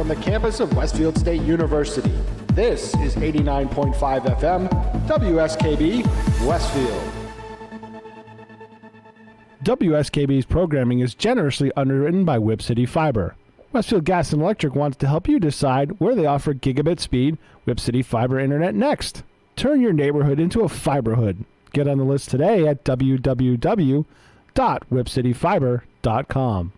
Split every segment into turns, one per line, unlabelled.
from the campus of Westfield State University. This is 89.5 FM, WSKB, Westfield. WSKB's programming is generously underwritten by Whip City Fiber. Westfield Gas and Electric wants to help you decide where they offer gigabit speed Whip City Fiber Internet next. Turn your neighborhood into a fiberhood. Get on the list today at www.whipcityfiber.com.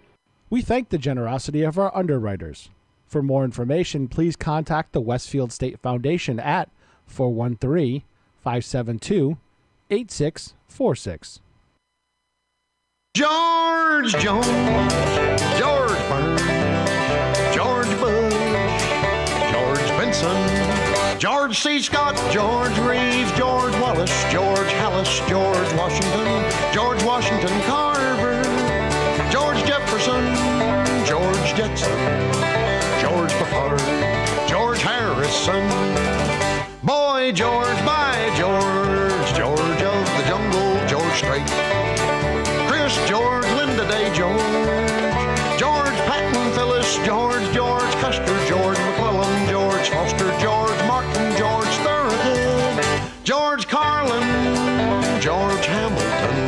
We thank the generosity of our underwriters. For more information, please contact the Westfield State Foundation at 413-572-8646.
George Jones, George Burns, George Bush, George Benson, George C. Scott, George Reeves, George Wallace, George Hallis, George Washington Carver, George Jefferson, George Jetson, George Papard, George Harrison, Boy George, by George, George of the Jungle, George Strait, Chris George, Linda Day George, George Patton Phyllis, George Custer, George McClellan, George Foster, George Martin, George Thorogood, George Carlin, George Hamilton,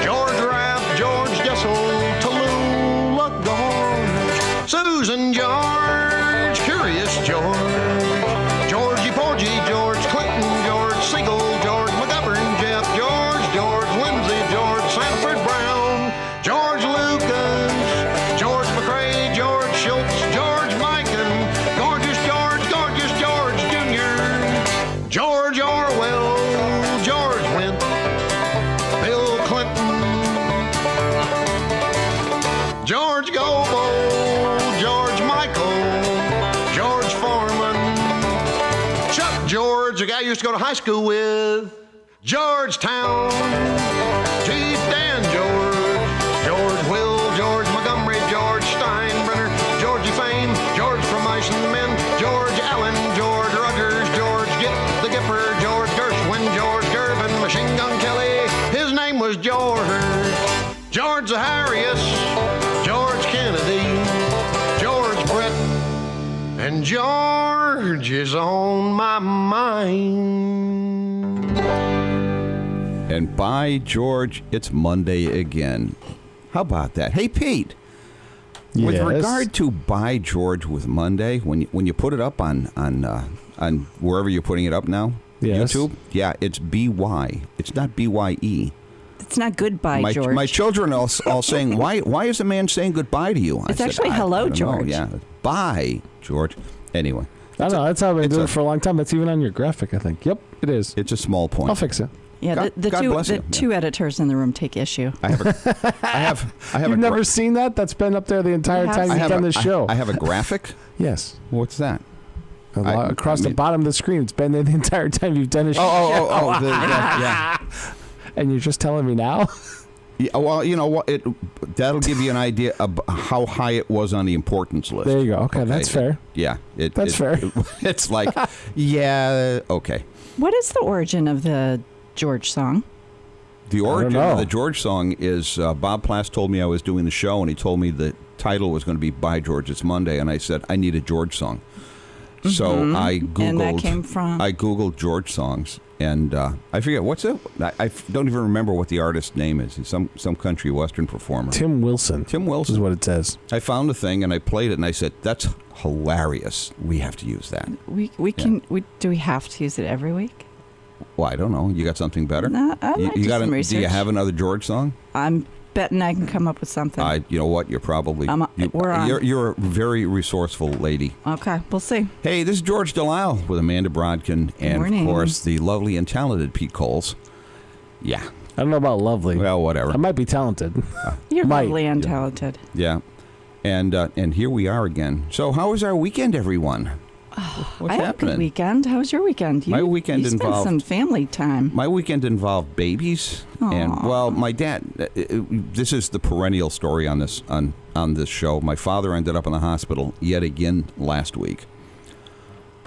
George Rapp, George Jessel, Tallulah Gorge, Susan George, Curious George, Georgie Porgy, George Clinton, George Siegel, George McGovern, Jeff George, George Lindsay, George Sanford Brown, George Lucas, George McCrae, George Schultz, George Mikan, Gorgeous George Jr., George Orwell, George Wendt, Bill Clinton, George Gobo, George Michael, George Foreman, Chuck George, the guy I used to go to high school with, Georgetown, Chief Dan George, George Will, George Montgomery, George Steinbrenner, Georgie Fame, George from Mice and Men, George Allen, George Rogers, George Gipp the Gipper, George Gershwin, George Gervin, Machine Gun Kelly, his name was George Zaharias, George Kennedy, George Brett, and George is on my mind.
And by George, it's Monday again. How about that? Hey, Pete. With
Yes?
regard to By George with Monday, when you put it up on wherever you're putting it up now,
Yes.
YouTube, yeah, it's BY. It's not BYE.
It's not goodbye, George.
My children are all saying, why is a man saying goodbye to you?
It's actually hello,
I don't
George.
know. Yeah, bye, George. Anyway.
I don't know. That's how I've been
it's
doing
a-
it for a long time. That's even on your graphic, I think. Yep, it is.
It's a small point.
I'll fix it.
Yeah,
God-
the
God bless you.
two editors in the room take issue.
I have
You've never seen that? That's been up there the entire
have
time
seen
you've done this show.
I have a graphic.
Yes.
What's that?
Across the bottom of the screen. It's been there the entire time you've done a show.
Yeah.
And you're just telling me now?
Yeah, well, you know what? That'll give you an idea of how high it was on the importance list.
There you go. Okay, that's fair.
Yeah,
That's fair.
It's like, yeah, okay.
What is the origin of the George song?
The origin
know.
of the George song is Bob Plass told me I was doing the show, and he told me the title was going to be By George, It's Monday, and I said I need a George song. So I googled.
And that came from?
I googled George songs, and I forget what's it. I don't even remember what the artist's name is. He's some country western performer.
Tim Wilson.
Tim Wilson
is what it says.
I found the thing and I played it, and I said, "That's hilarious. We have to use that."
Do we have to use it every week?
Well, I don't know. You got something better?
No, I might do some research.
Do you have another George song?
I'm betting I can come up with something.
You know what? You're probably
we're on.
You're a very resourceful lady.
Okay, we'll see.
Hey, this is George Delisle with Amanda Brodkin and
morning.
of course the lovely and talented Pete Coles. Yeah.
I don't know about lovely.
Well, whatever.
I might be talented.
You're
Might.
lovely and talented.
Yeah. And here we are again. So how was our weekend, everyone? What's
I had a
happening?
good weekend. How was your weekend?
My weekend
you spent
involved
some family time.
My weekend involved babies, and well, my dad. This is the perennial story on this show. My father ended up in the hospital yet again last week.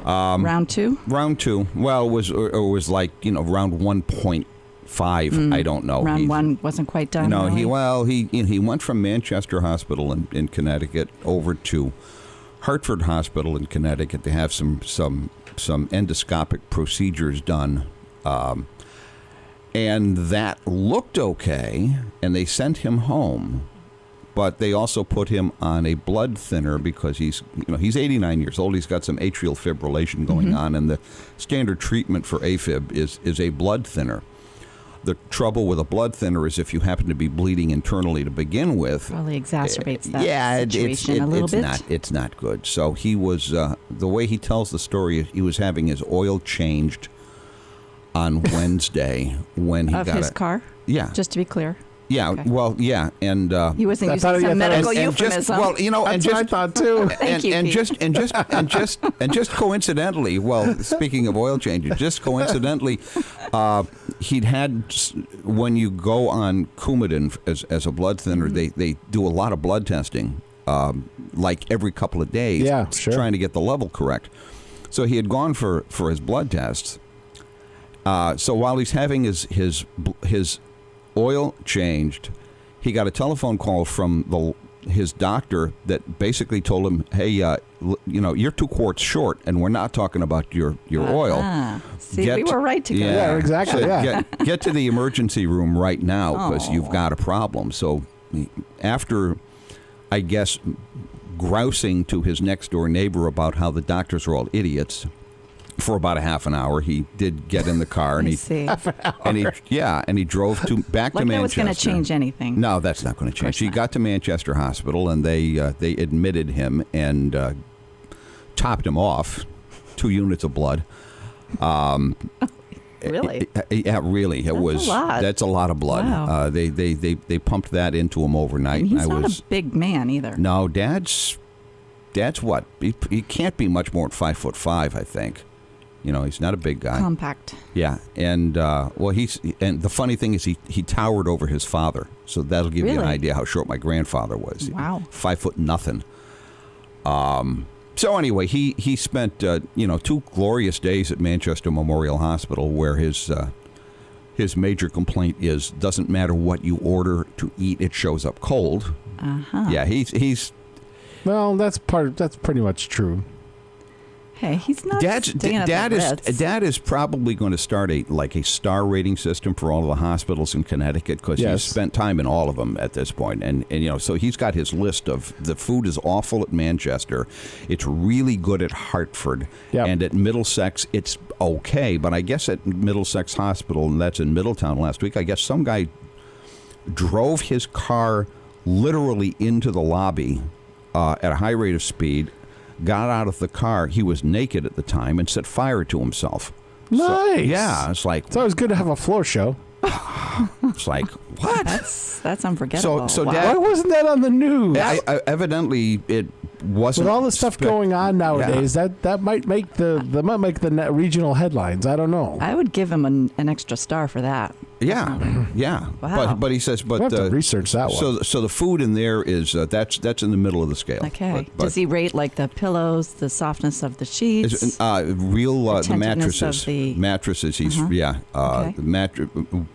Round two.
Round two. Well, it was like round 1.5. I don't know.
Round one wasn't quite done.
No,
really?
he went from Manchester Hospital in Connecticut over to Hartford Hospital in Connecticut to have some endoscopic procedures done. And that looked okay, and they sent him home. But they also put him on a blood thinner because he's 89 years old. He's got some atrial fibrillation going on, and the standard treatment for AFib is a blood thinner. The trouble with a blood thinner is if you happen to be bleeding internally to begin with,
probably exacerbates that situation a little bit.
It's not good. So he was the way he tells the story. He was having his oil changed on Wednesday when he
got his car.
Yeah,
just to be clear.
Yeah, okay. Well, yeah, and
he wasn't using some medical euphemism.
That's what I thought too.
Thank you,
and just coincidentally, well, speaking of oil changes, just coincidentally, he'd had, when you go on Coumadin as a blood thinner, they do a lot of blood testing, like every couple of days, trying to get the level correct. So he had gone for his blood tests. So while he's having his oil changed, he got a telephone call from his doctor that basically told him, "Hey, you're 2 quarts short, and we're not talking about your oil.
See, we were right to go.
Yeah, exactly.
So get to the emergency room right now because you've got a problem." So after, I guess, grousing to his next door neighbor about how the doctors are all idiots, for about a half an hour, he did get in the car and he drove back to Manchester.
That was going to change anything.
No, that's not going to change. He got to Manchester Hospital and they admitted him and topped him off 2 units of blood.
Really?
Yeah, really. That's a lot of blood.
Wow.
They pumped that into him overnight.
And he's not a big man either.
No, Dad's what? He can't be much more than 5'5", I think. He's not a big guy.
Compact.
Yeah, and the funny thing is he towered over his father, so that'll give you an idea how short my grandfather was.
Wow.
5 foot nothing. So anyway, he spent 2 glorious days at Manchester Memorial Hospital, where his major complaint is doesn't matter what you order to eat, it shows up cold. Yeah, he's.
Well, that's pretty much true.
Hey, he's not.
Dad is probably going to start a star rating system for all of the hospitals in Connecticut because he's spent time in all of them at this point, and so he's got his list of the food is awful at Manchester, it's really good at Hartford, and at Middlesex it's okay, but I guess at Middlesex Hospital, and that's in Middletown last week, I guess some guy drove his car literally into the lobby at a high rate of speed. Got out of the car. He was naked at the time and set fire to himself.
Nice.
So, it's like
it's always good to have a floor show.
It's like what?
That's unforgettable.
So
wow.
Dad,
why wasn't that on the news?
Evidently, it wasn't.
With all the stuff going on nowadays, that might make the regional headlines. I don't know.
I would give him an extra star for that.
Yeah.
Wow.
But he says,
we'll have to research that one.
So the food in there is that's in the middle of the scale.
Okay. Does he rate like the pillows, the softness of the sheets,
the mattresses? Mattresses. He's
okay.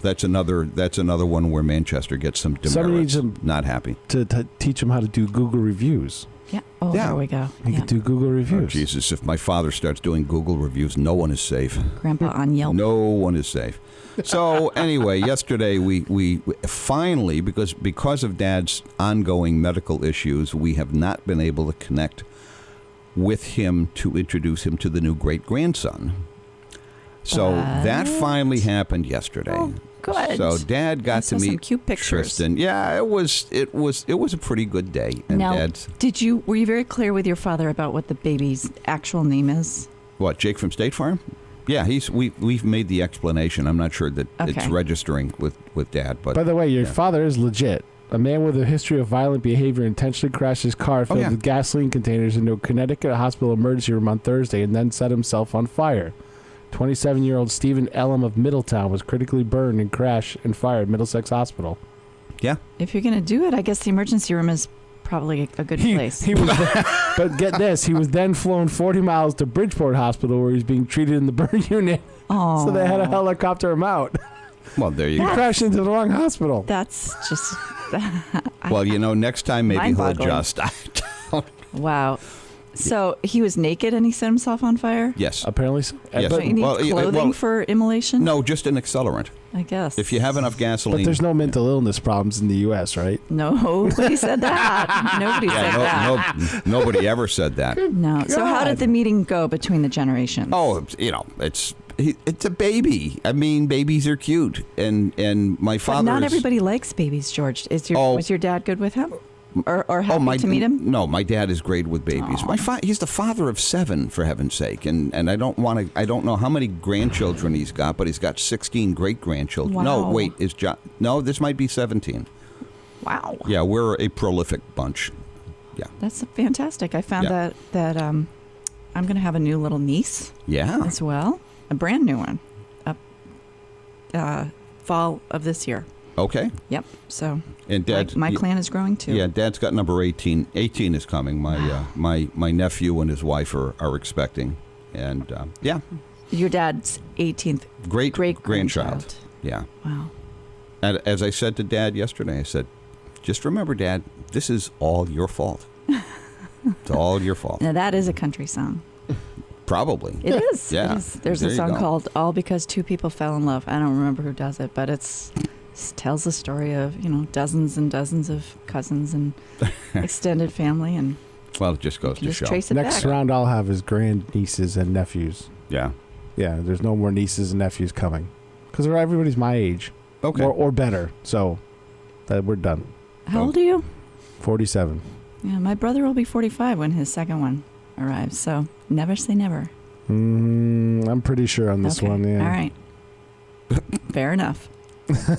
That's another one where Manchester gets some demerits.
Somebody needs him
not happy
to teach him how to do Google reviews.
Yeah. Oh, there we go.
He could do Google reviews.
Oh, Jesus, if my father starts doing Google reviews, no one is safe.
Grandpa on Yelp.
No one is safe. So anyway, yesterday we finally, because of Dad's ongoing medical issues, we have not been able to connect with him to introduce him to the new great-grandson. So that finally happened yesterday.
Oh, good.
So Dad got to meet
some cute pictures.
Tristan. Yeah, it was a pretty good day. And
now,
Dad's,
were you very clear with your father about what the baby's actual name is?
What, Jake from State Farm? Yeah, we've made the explanation. I'm not sure that it's registering with Dad. But
by the way, your father is legit. A man with a history of violent behavior intentionally crashed his car filled with gasoline containers into a Connecticut hospital emergency room on Thursday and then set himself on fire. 27-year-old Stephen Ellum of Middletown was critically burned in crash and fire at Middlesex Hospital.
Yeah.
If you're going to do it, I guess the emergency room is probably a good place.
But get this, he was then flown 40 miles to Bridgeport Hospital where he's being treated in the burn unit.
Oh.
So they had to helicopter him out.
Well, there you go.
He crashed into the wrong hospital.
That's just...
Well, next time maybe he'll adjust.
Wow. So he was naked and he set himself on fire?
Yes.
Apparently so.
Yes.
Don't you need clothing for immolation?
No, just an accelerant.
I guess.
If you have enough gasoline.
But there's no mental illness problems in the U.S., right?
Nobody said that. Nobody said that.
Nobody ever said that.
No. So how did the meeting go between the generations?
Oh, it's a baby. I mean, babies are cute, and my father.
But not everybody likes babies, George. Was your dad good with him, or happy to meet him?
No, my dad is great with babies. He's the father of 7, for heaven's sake, and I don't know how many grandchildren he's got, but he's got 16 great grandchildren.
Wow.
No, wait, this might be 17.
Wow.
Yeah, we're a prolific bunch. Yeah,
that's fantastic. I found that I'm going to have a new little niece.
Yeah.
As well, a brand new one, fall of this year.
Okay.
Yep. So,
and Dad,
my clan is growing too.
Yeah, Dad's got number 18. 18 is coming. My nephew and his wife are expecting, and yeah.
Your dad's 18th
great grandchild. Yeah.
Wow.
And as I said to Dad yesterday, I said, just remember, Dad, this is all your fault. It's all your fault.
Now that is a country song.
Probably.
It is.
Yeah.
It is. There's a song called "All Because Two People Fell in Love." I don't remember who does it, but it tells the story of dozens and dozens of cousins and extended family, and
well, it just goes to show.
Trace it
Next
back.
round, I'll have his grandnieces and nephews.
Yeah.
Yeah. There's no more nieces and nephews coming because everybody's my age.
Okay.
Or better. So we're done.
How old are you?
47.
Yeah, my brother will be 45 when his second one arrives. So never say never.
I'm pretty sure on this one. Yeah.
All right. Fair enough.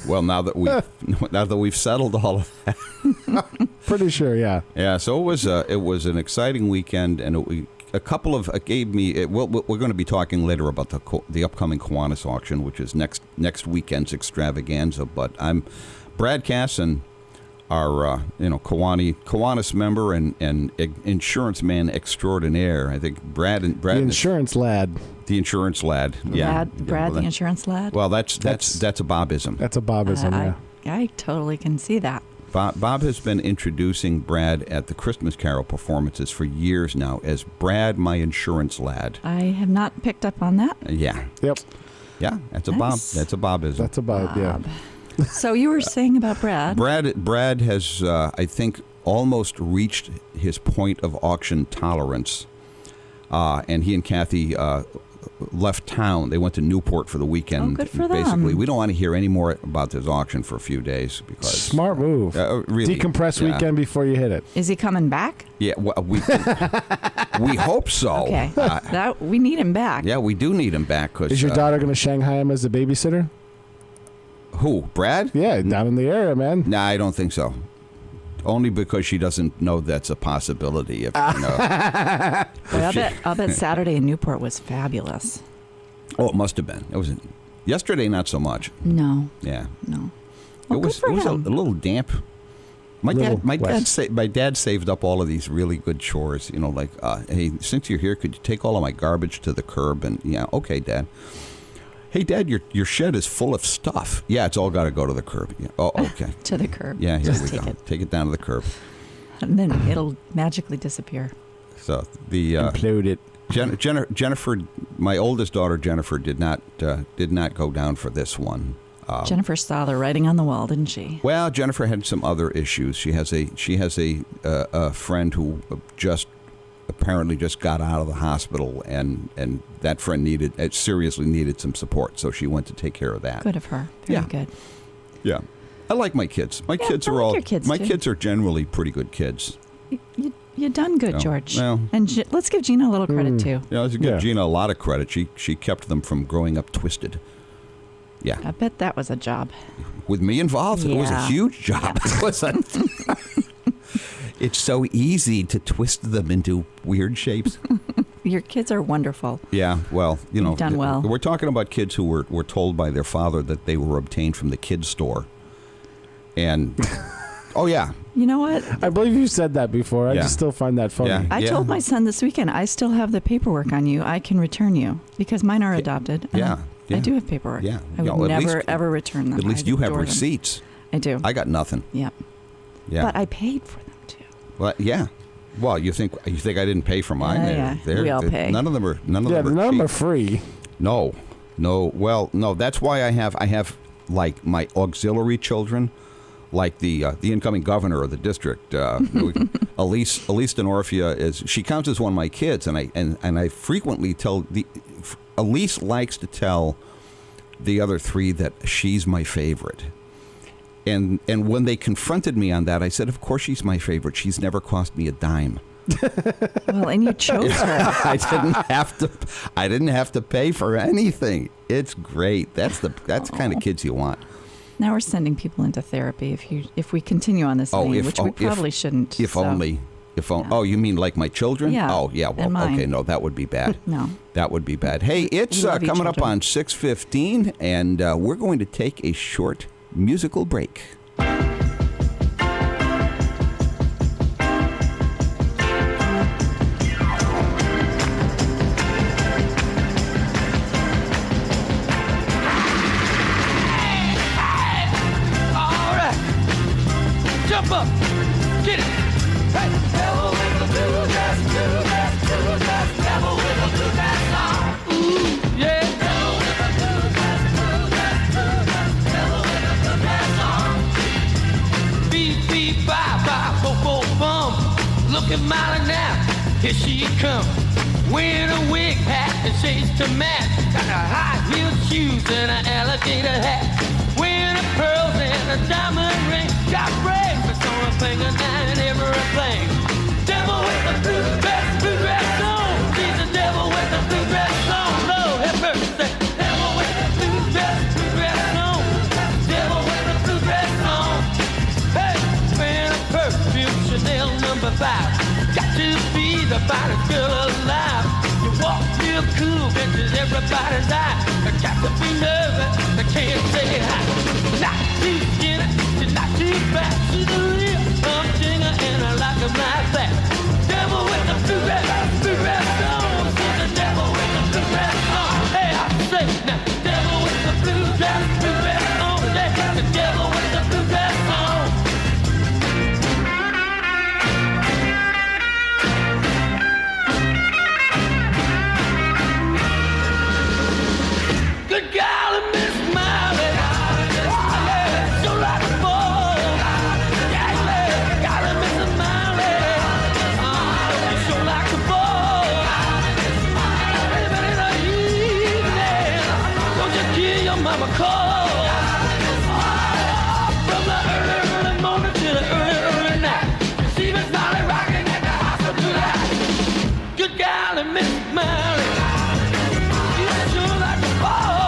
Well, now that we've settled all of that,
pretty sure. Yeah.
Yeah. So it was an exciting weekend, and a couple of gave me. We're going to be talking later about the upcoming Kiwanis auction, which is next weekend's extravaganza. But I'm Brad Casson, our Kiwanis member and insurance man extraordinaire. I think Brad
the insurance lad.
The insurance lad. Yeah.
Brad, the insurance lad.
Well, that's a Bobism.
That's a Bobism. Yeah.
I totally can see that.
Bob has been introducing Brad at the Christmas Carol performances for years now as Brad, my insurance lad.
I have not picked up on that.
Yeah.
Yep.
Yeah, that's a
Nice.
Bob. That's a Bobism.
That's a Bob. Yeah.
So you were saying about Brad.
Brad has, I think, almost reached his point of auction tolerance, and he and Kathy left town. They went to Newport for the weekend.
Oh, good for
basically,
them.
we don't want to hear any more about this auction for a few days because
Smart move.
really,
Decompress weekend before you hit it.
Is he coming back?
Yeah, well, we hope so.
Okay. That we need him back.
Yeah, we do need him back. Cause,
Is your daughter going to Shanghai him as a babysitter?
Who? Brad?
Yeah, down in the area, man.
Nah, I don't think so. Only because she doesn't know that's a possibility. If, you know,
I'll bet Saturday in Newport was fabulous.
Oh, it must have been. It was yesterday. Not so much.
No.
Yeah.
No. Well,
it was
good for
a
him.
little damp. My dad saved up all of these really good chores. You know, like, hey, since you're here, could you take all of my garbage to the curb? And yeah, okay, Dad. Hey, Dad, your shed is full of stuff. Yeah, it's all got to go to the curb. Yeah. Oh, okay.
To the curb.
Yeah, here
Just
we go. Take it down to the curb.
And then it'll magically disappear.
So the
Implode it.
Jennifer, my oldest daughter Jennifer, did not go down for this one.
Jennifer saw the writing on the wall, didn't she?
Well, Jennifer had some other issues. She has a friend who apparently just got out of the hospital, and that friend seriously needed some support, so she went to take care of that.
Good of her. Very good.
Yeah, I like my kids. My kids
I
are
like
all.
your kids,
my
too.
kids are generally pretty good kids.
You done good,
Oh,
George.
well.
And let's give Gina a little credit too.
Yeah, let's give Gina a lot of credit. She kept them from growing up twisted. Yeah.
I bet that was a job.
With me involved, it was a
Yeah.
huge job. It was it's so easy to twist them into weird shapes.
Your kids are wonderful.
Yeah, well, you know,
You've done well.
We're talking about kids who were told by their father that they were obtained from the kids store. And, oh, yeah.
You know what?
I believe you said that before. I
Yeah.
just still find that funny.
Yeah.
I told my son this weekend, I still have the paperwork on you. I can return you because mine are adopted. and
Yeah.
I do have paperwork.
Yeah.
I
Yeah,
would
well, at
never,
least-
ever return them.
At least
I
you have
adore them.
receipts.
I do.
I got nothing.
Yep.
Yeah.
But I paid for them too.
Well, yeah. Well, you think I didn't pay for mine?
Yeah, we all pay.
None of them are cheap.
None of them are free.
No. Well, no. That's why I have like my auxiliary children, like the incoming governor of the district, Elise Denorfia she counts as one of my kids, and I frequently tell Elise likes to tell the other three that she's my favorite. And when they confronted me on that, I said, of course she's my favorite. She's never cost me a dime.
Well, and you chose her.
I didn't have to pay for anything. It's great. That's the kind of kids you want.
Now we're sending people into therapy if we continue on this vein, which we probably shouldn't.
If only. Oh, you mean like my children?
Yeah.
Oh, yeah. Well, okay. No, that would be bad.
No.
That would be bad. Hey, it's coming up on 6:15, and we're going to take a short musical break.
Jump up, get it. Hey, devil with the blue dress, devil with the blue dress on. Ooh, yeah. Devil with the blue dress, devil with the blue dress on. Beep, beep, bye, bye, bo, bo, bum. Look at Molly now, here she comes. Wearing a wig hat and shades to match. Got a high-heeled shoes and an alligator hat. Wearing a pearls and a diamond ring. Got bracelets on her finger now and everything. Devil with the blue dress on. She's the devil with the blue dress on. Lord have mercy. Devil with the blue dress on. Devil with the blue dress on. Hey, wearing a perfume Chanel number 5. Got to be the finest girl alive. You walk real cool, catches everybody's eye. I got to be nervous, I can't say hi. Not too skinny, she's not too fat. She's a real dinger and I like her like that. Devil with the blue dress on. She's the devil with the blue dress on. Hey, I say now, devil with the blue dress on. Yeah, the devil with the blue dress on. Good golly, Miss Miley. Oh, yeah, so like a ball. Yeah, yeah, golly, Miss Miley. Oh, you so like a ball. Anybody in the evening, don't you hear your mama call? From the early morning to the early night. You see Miss Miley rocking at the hospital tonight. Good golly, Miss Miley. You sure like a ball.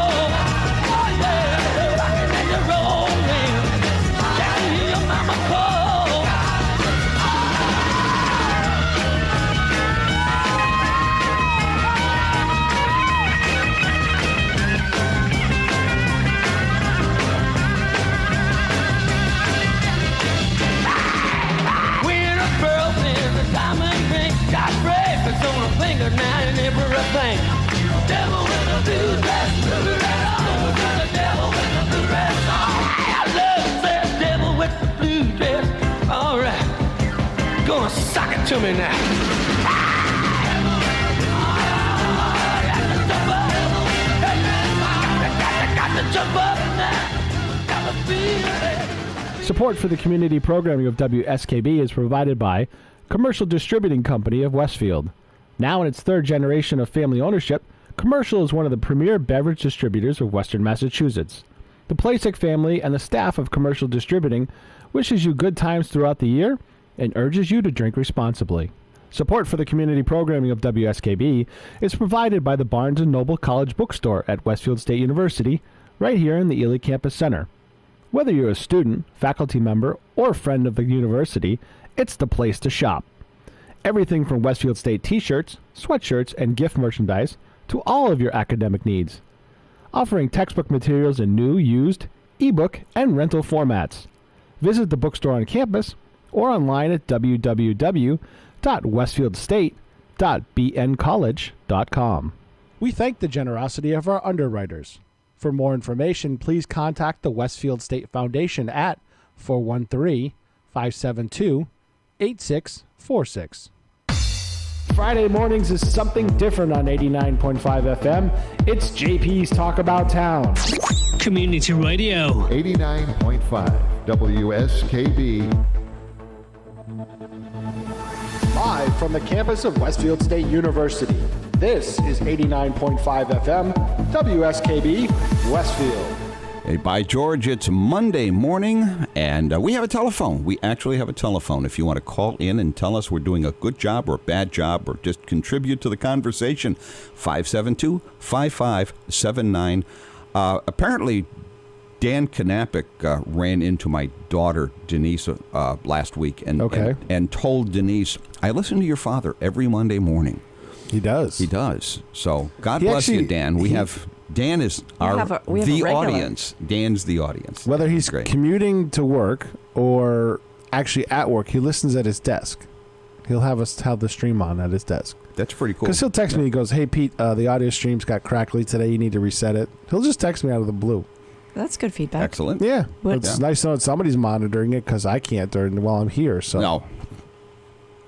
Now and everything. Devil with a blue dress on. The devil with a blue dress on. I love that devil with the blue dress. All right, gonna sock it to me now. Got to jump up now. Got to feel it.
Support for the community programming of WSKB is provided by Commercial Distributing Company of Westfield. Now in its third generation of family ownership, Commercial is one of the premier beverage distributors of Western Massachusetts. The Plasek family and the staff of Commercial Distributing wishes you good times throughout the year and urges you to drink responsibly. Support for the community programming of WSKB is provided by the Barnes & Noble College Bookstore at Westfield State University, right here in the Ely Campus Center. Whether you're a student, faculty member, or friend of the university, it's the place to shop. Everything from Westfield State t-shirts, sweatshirts, and gift merchandise to all of your academic needs. Offering textbook materials in new, used, ebook, and rental formats. Visit the bookstore on campus or online at www.westfieldstate.bncollege.com. We thank the generosity of our underwriters. For more information, please contact the Westfield State Foundation at 413-572-8646. Friday mornings is something different on 89.5 FM. It's JP's Talk About Town.
Community Radio.
89.5 WSKB.
Live from the campus of Westfield State University. This is 89.5 FM, WSKB, Westfield.
Hey, by George, it's Monday morning, and we have a telephone. We actually have a telephone. If you want to call in and tell us we're doing a good job or a bad job or just contribute to the conversation, 572-5579. Apparently, Dan Knappich ran into my daughter, Denise, last week and told Denise, I listen to your father every Monday morning.
He does.
He does. So God bless you, Dan. Dan is the audience. Dan's the audience.
Whether he's commuting to work or actually at work, he listens at his desk. He'll have us have the stream on at his desk.
That's pretty cool.
Because he'll text me. He goes, "Hey Pete, the audio stream's got crackly today. You need to reset it." He'll just text me out of the blue.
That's good feedback.
Excellent.
Yeah, it's nice to know that somebody's monitoring it because I can't while I'm here. So
no.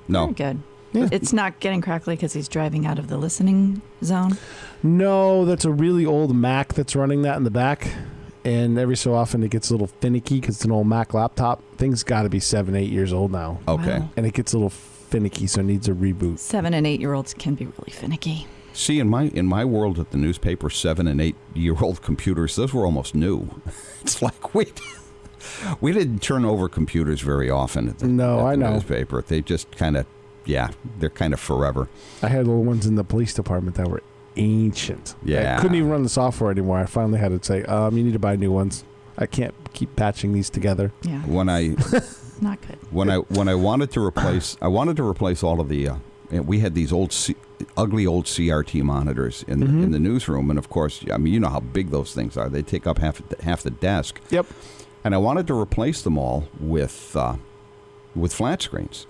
Very good.
Yeah.
It's not getting crackly because he's driving out of the listening zone?
No, that's a really old Mac that's running that in the back. And every so often it gets a little finicky because it's an old Mac laptop. Thing's got to be 7-8 years old now.
Okay.
Wow.
And it gets a little finicky, so it needs a reboot.
7 and 8 year olds can be really finicky.
See, in my world at the newspaper, 7 and 8 year old computers, those were almost new. It's like, we didn't turn over computers very often at the newspaper. They just kind of, they're kind of forever.
I had little ones in the police department that were ancient.
Yeah.
I couldn't even run the software anymore. I finally had to say, you need to buy new ones. I can't keep patching these together.
Yeah.
When I
not good.
When I wanted to replace all of the we had these ugly old CRT monitors in the newsroom, and of course, I mean, you know how big those things are. They take up half the desk.
Yep.
And I wanted to replace them all with flat screens.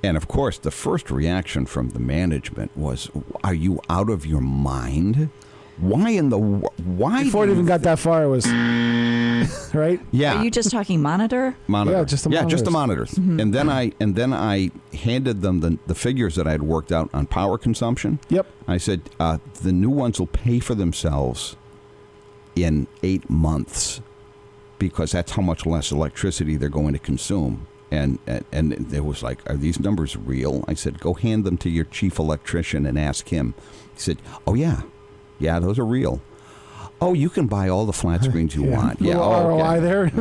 And of course, the first reaction from the management was, "Are you out of your mind? Why
Before it even got that far, it was right.
Yeah.
Are you just talking monitor?
Monitor.
Yeah, just the monitors.
just the monitors.
Mm-hmm.
And then I handed them the figures that I had worked out on power consumption.
Yep.
I said the new ones will pay for themselves in 8 months because that's how much less electricity they're going to consume. And it was like, "Are these numbers real?" I said, "Go hand them to your chief electrician and ask him." He said, "Oh yeah, those are real." "Oh, you can buy all the flat screens you want." Yeah,
ROI there.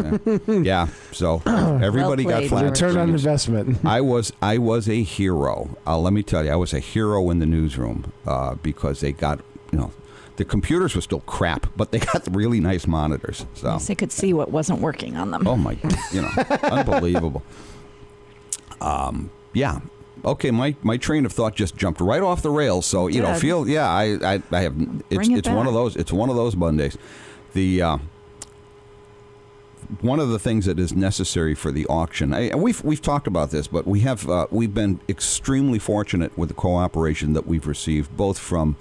Yeah. So everybody got
played,
flat
George.
Return on
screens.
investment.
I was a hero. Let me tell you, I was a hero in the newsroom because they got, the computers were still crap, but they got really nice monitors. So
At least they could see what wasn't working on them.
oh my, unbelievable. Yeah. Okay, my train of thought just jumped right off the rails. So
Good.
I have. It's one of those. It's one of those Mondays. The one of the things that is necessary for the auction. We've talked about this, but we've been extremely fortunate with the cooperation that we've received, both from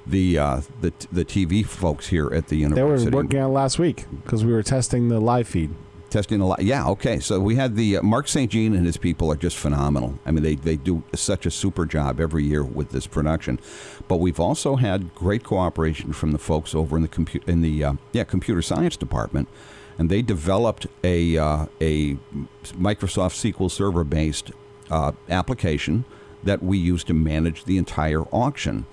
the TV folks here at the university.
They were working on it last week because we were testing the live feed.
Testing a lot. Yeah, okay. So we had the Mark St. Jean and his people are just phenomenal. I mean, they do such a super job every year with this production. But we've also had great cooperation from the folks over in the computer science department, and they developed a Microsoft SQL Server based application that we use to manage the entire auction.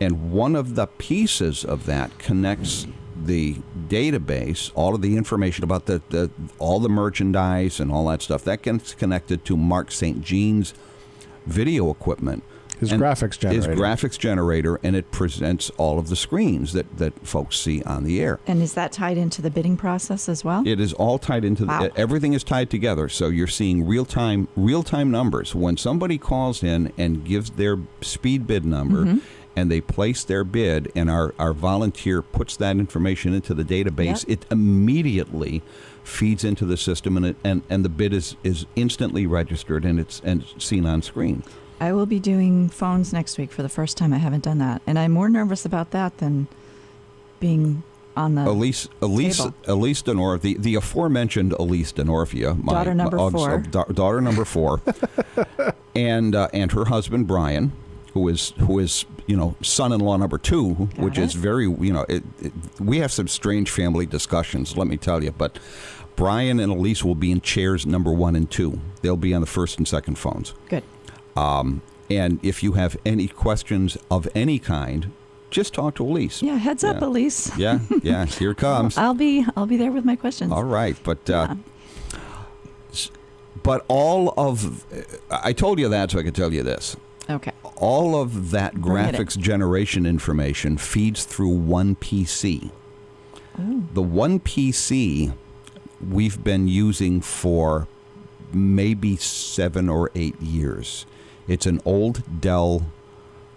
And one of the pieces of that connects the database, all of the information about all the merchandise and all that stuff, that gets connected to Mark St. Jean's video equipment.
His graphics
generator, and it presents all of the screens that folks see on the air.
And is that tied into the bidding process as well?
It is all tied into everything is tied together. So you're seeing real time numbers. When somebody calls in and gives their speed bid number, and they place their bid, and our volunteer puts that information into the database, it immediately feeds into the system, and the bid is instantly registered and it's seen on screen.
I will be doing phones next week for the first time. I haven't done that, and I'm more nervous about that than being on the
Elise Denor, the aforementioned Elise Denorfia,
daughter number 4,
daughter number 4, and her husband Brian who is son-in-law number 2, which is very we have some strange family discussions, let me tell you. But Brian and Elise will be in chairs number 1 and 2. They'll be on the first and second phones.
Good.
And if you have any questions of any kind, just talk to Elise.
Yeah, heads up, Elise.
Yeah, here it comes.
I'll be there with my questions.
All right, but I told you that so I could tell you this.
Okay.
All of that graphics generation information feeds through one PC.
Ooh.
The one PC we've been using for maybe 7 or 8 years. It's an old Dell.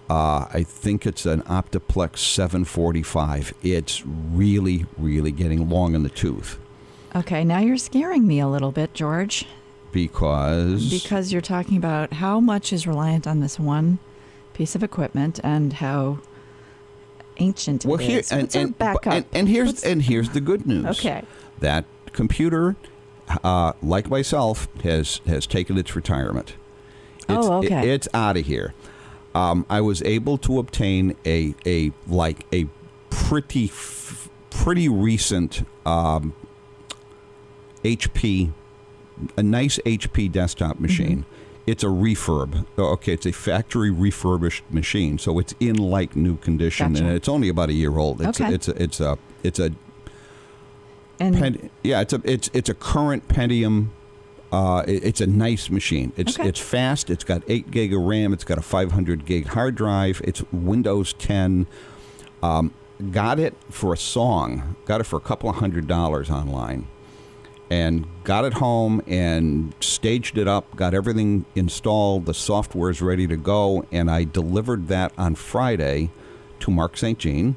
I think it's an Optiplex 745. It's really, really getting long in the tooth.
Okay, now you're scaring me a little bit, George.
Because
you're talking about how much is reliant on this one piece of equipment and how ancient it is. What's our backup?
And here's the good news.
Okay.
That computer, like myself, has taken its retirement.
Okay.
It's out of here. I was able to obtain a pretty recent HP. A nice HP desktop machine. Mm-hmm. It's a refurb. Okay, it's a factory refurbished machine, so it's in like new condition,
Gotcha.
and it's only about a year old. It's a current Pentium. It's a nice machine. It's fast. It's got 8 gig of RAM. It's got a 500 gig hard drive. It's Windows 10. Got it for a song. Got it for a couple of $100 online. And got it home and staged it up, got everything installed, the software's ready to go, and I delivered that on Friday to Mark St. Jean,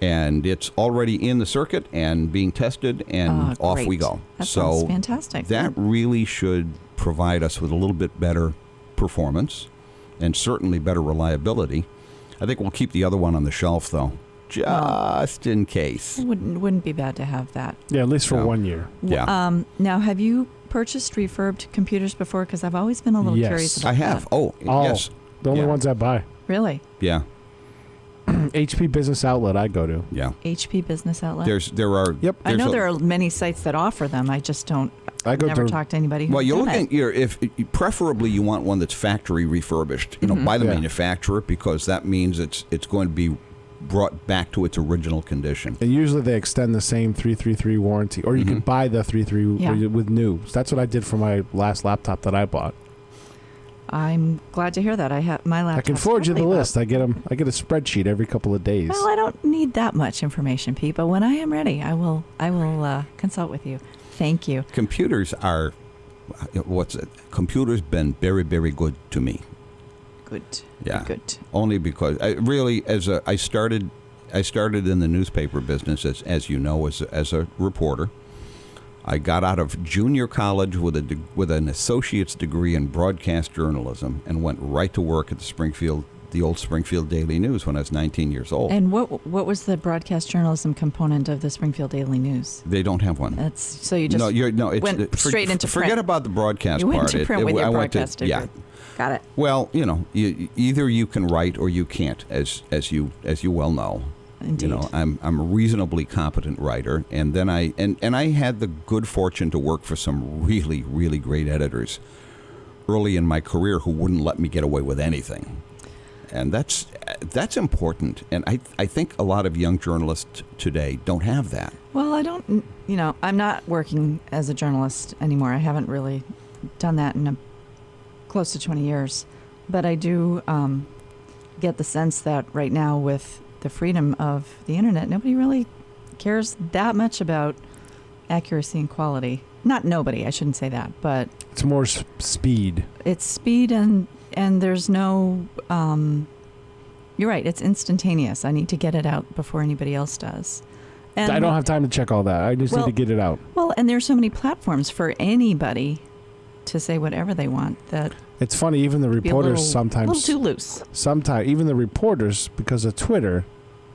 and it's already in the circuit and being tested, and off we go.
That sounds fantastic.
That really should provide us with a little bit better performance and certainly better reliability. I think we'll keep the other one on the shelf, though. Just in case.
It wouldn't be bad to have that.
Yeah, at least for 1 year.
Yeah.
Now, have you purchased refurbed computers before? Because I've always been a little curious about
I have.
that.
Yes.
The only ones I buy.
Really?
Yeah.
HP Business Outlet I go to.
Yeah.
HP Business Outlet? I know there are many sites that offer them. I just don't. I've never talked to anybody who's
you're
done
looking. Preferably, you want one that's factory refurbished. By the manufacturer, because that means it's going to be brought back to its original condition.
And usually they extend the same 333 warranty, or you can buy the 333 with new. So that's what I did for my last laptop that I bought.
I'm glad to hear that. I have my laptop.
I can forward you the list. I get a spreadsheet every couple of days.
Well, I don't need that much information, Pete, but when I am ready, I will consult with you. Thank you.
Computers are Computers been very, very good to me.
Good.
Yeah.
Good.
Only because I started in the newspaper business as you know, as a reporter. I got out of junior college with an associate's degree in broadcast journalism and went right to work at the old Springfield Daily News when I was 19 years old.
And what was the broadcast journalism component of the Springfield Daily News?
They don't have one.
So you just went straight into print.
Forget about the broadcast
you
part.
You went to print with your broadcast degree.
Yeah.
Got it.
Well, either you can write or you can't, as you well know.
Indeed.
I'm a reasonably competent writer, and then I had the good fortune to work for some really, really great editors early in my career who wouldn't let me get away with anything. And that's important, and I think a lot of young journalists today don't have that.
Well, I don't, I'm not working as a journalist anymore. I haven't really done that in close to 20 years. But I do get the sense that right now with the freedom of the internet, nobody really cares that much about accuracy and quality. Not nobody, I shouldn't say that, but
it's more speed.
It's speed and there's no you're right, it's instantaneous. I need to get it out before anybody else does. And
I don't have time to check all that. I just need to get it out.
Well, and there's so many platforms for anybody to say whatever they want that
it's funny, even the reporters sometimes
a little too loose.
Sometimes even the reporters, because of Twitter,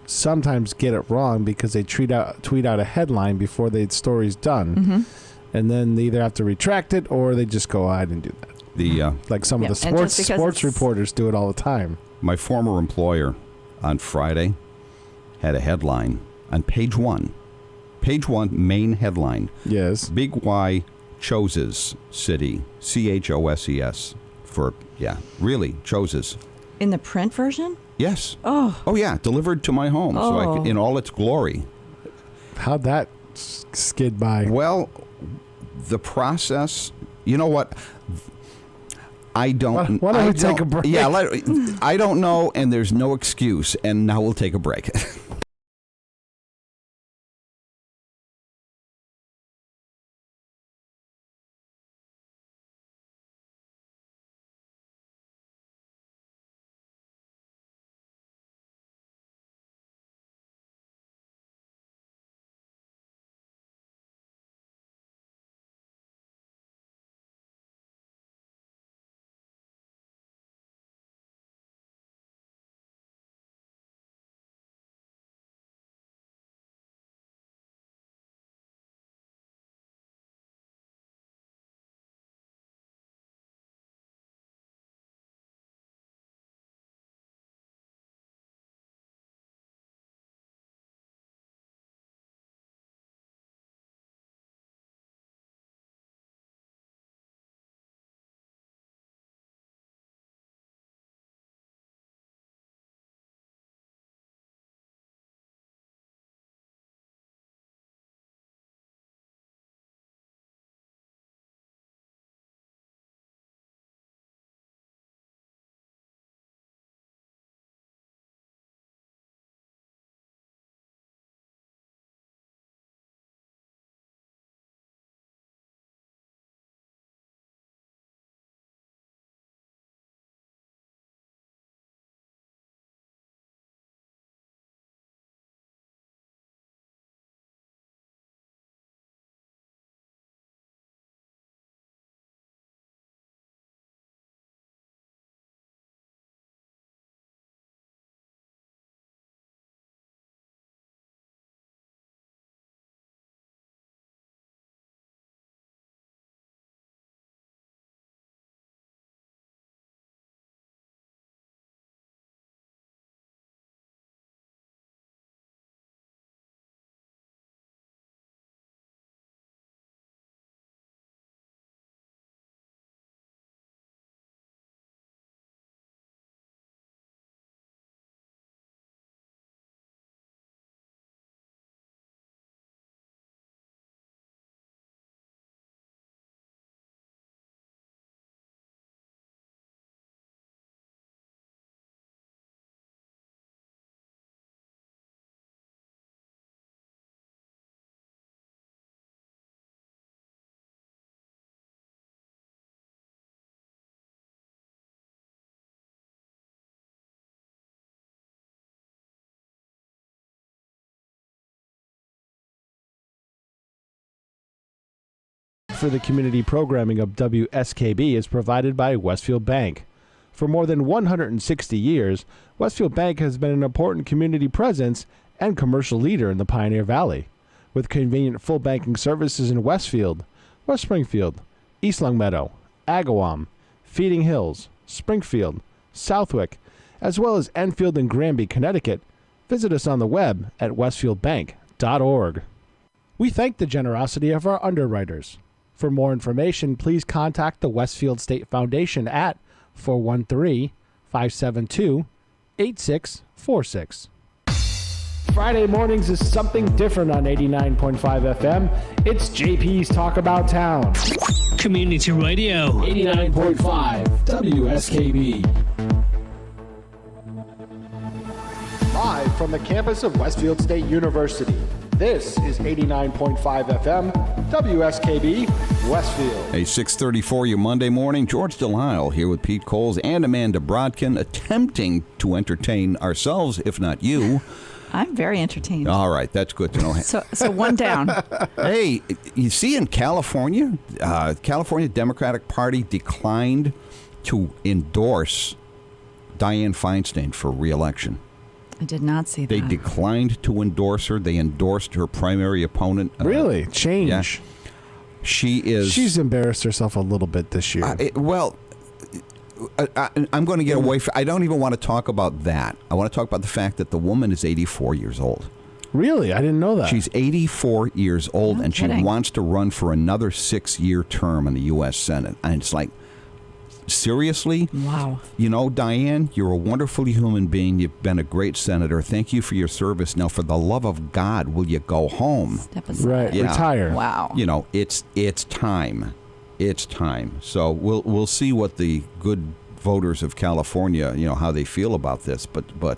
sometimes get it wrong because they tweet out a headline before the story's done, and then they either have to retract it or they just go, "I didn't do that."
The
like some of the sports reporters do it all the time.
My former employer on Friday had a headline on page one, main headline.
Yes.
Big Y Choses City, CHOSES, for, really, Choses.
In the print version?
Yes.
Oh.
Oh, yeah, delivered to my home, so
Oh.
in all its glory.
How'd that skid by?
Well, the process, you know what? I don't.
Why don't
I
we take a break?
Yeah, I don't know, and there's no excuse. And now we'll take a break.
For the community programming of WSKB is provided by Westfield Bank. For more than 160 years, Westfield Bank has been an important community presence and commercial leader in the Pioneer Valley. With convenient full banking services in Westfield, West Springfield, East Longmeadow, Agawam, Feeding Hills, Springfield, Southwick, as well as Enfield and Granby, Connecticut, visit us on the web at westfieldbank.org. We thank the generosity of our underwriters. For more information, please contact the Westfield State Foundation at 413-572-8646. Friday mornings is something different on 89.5 FM. It's JP's Talk About Town.
Community Radio.
89.5 WSKB. Live from the campus of Westfield State University. This is 89.5 FM, WSKB, Westfield.
A 6:30 for you Monday morning. George Delisle here with Pete Coles and Amanda Brodkin, attempting to entertain ourselves, if not you.
I'm very entertained.
All right, that's good to know.
So one down.
Hey, you see in California, California Democratic Party declined to endorse Dianne Feinstein for re-election.
I did not see that.
They declined to endorse her. They endorsed her primary opponent.
Really? Change.
Yeah. She's
She's embarrassed herself a little bit this year.
I'm going to get away from. I don't even want to talk about that. I want to talk about the fact that the woman is 84 years old.
Really? I didn't know that.
She's 84 years old,
No
and
kidding.
she wants to run for another 6-year term in the U.S. Senate. And it's like, seriously?
Wow.
You know, Diane, you're a wonderful human being. You've been a great senator. Thank you for your service. Now, for the love of God, will you go home?
Step aside.
Right.
Yeah.
Retire.
Wow.
You know, it's time. It's time. So we'll see what the good voters of California, you know, how they feel about this. But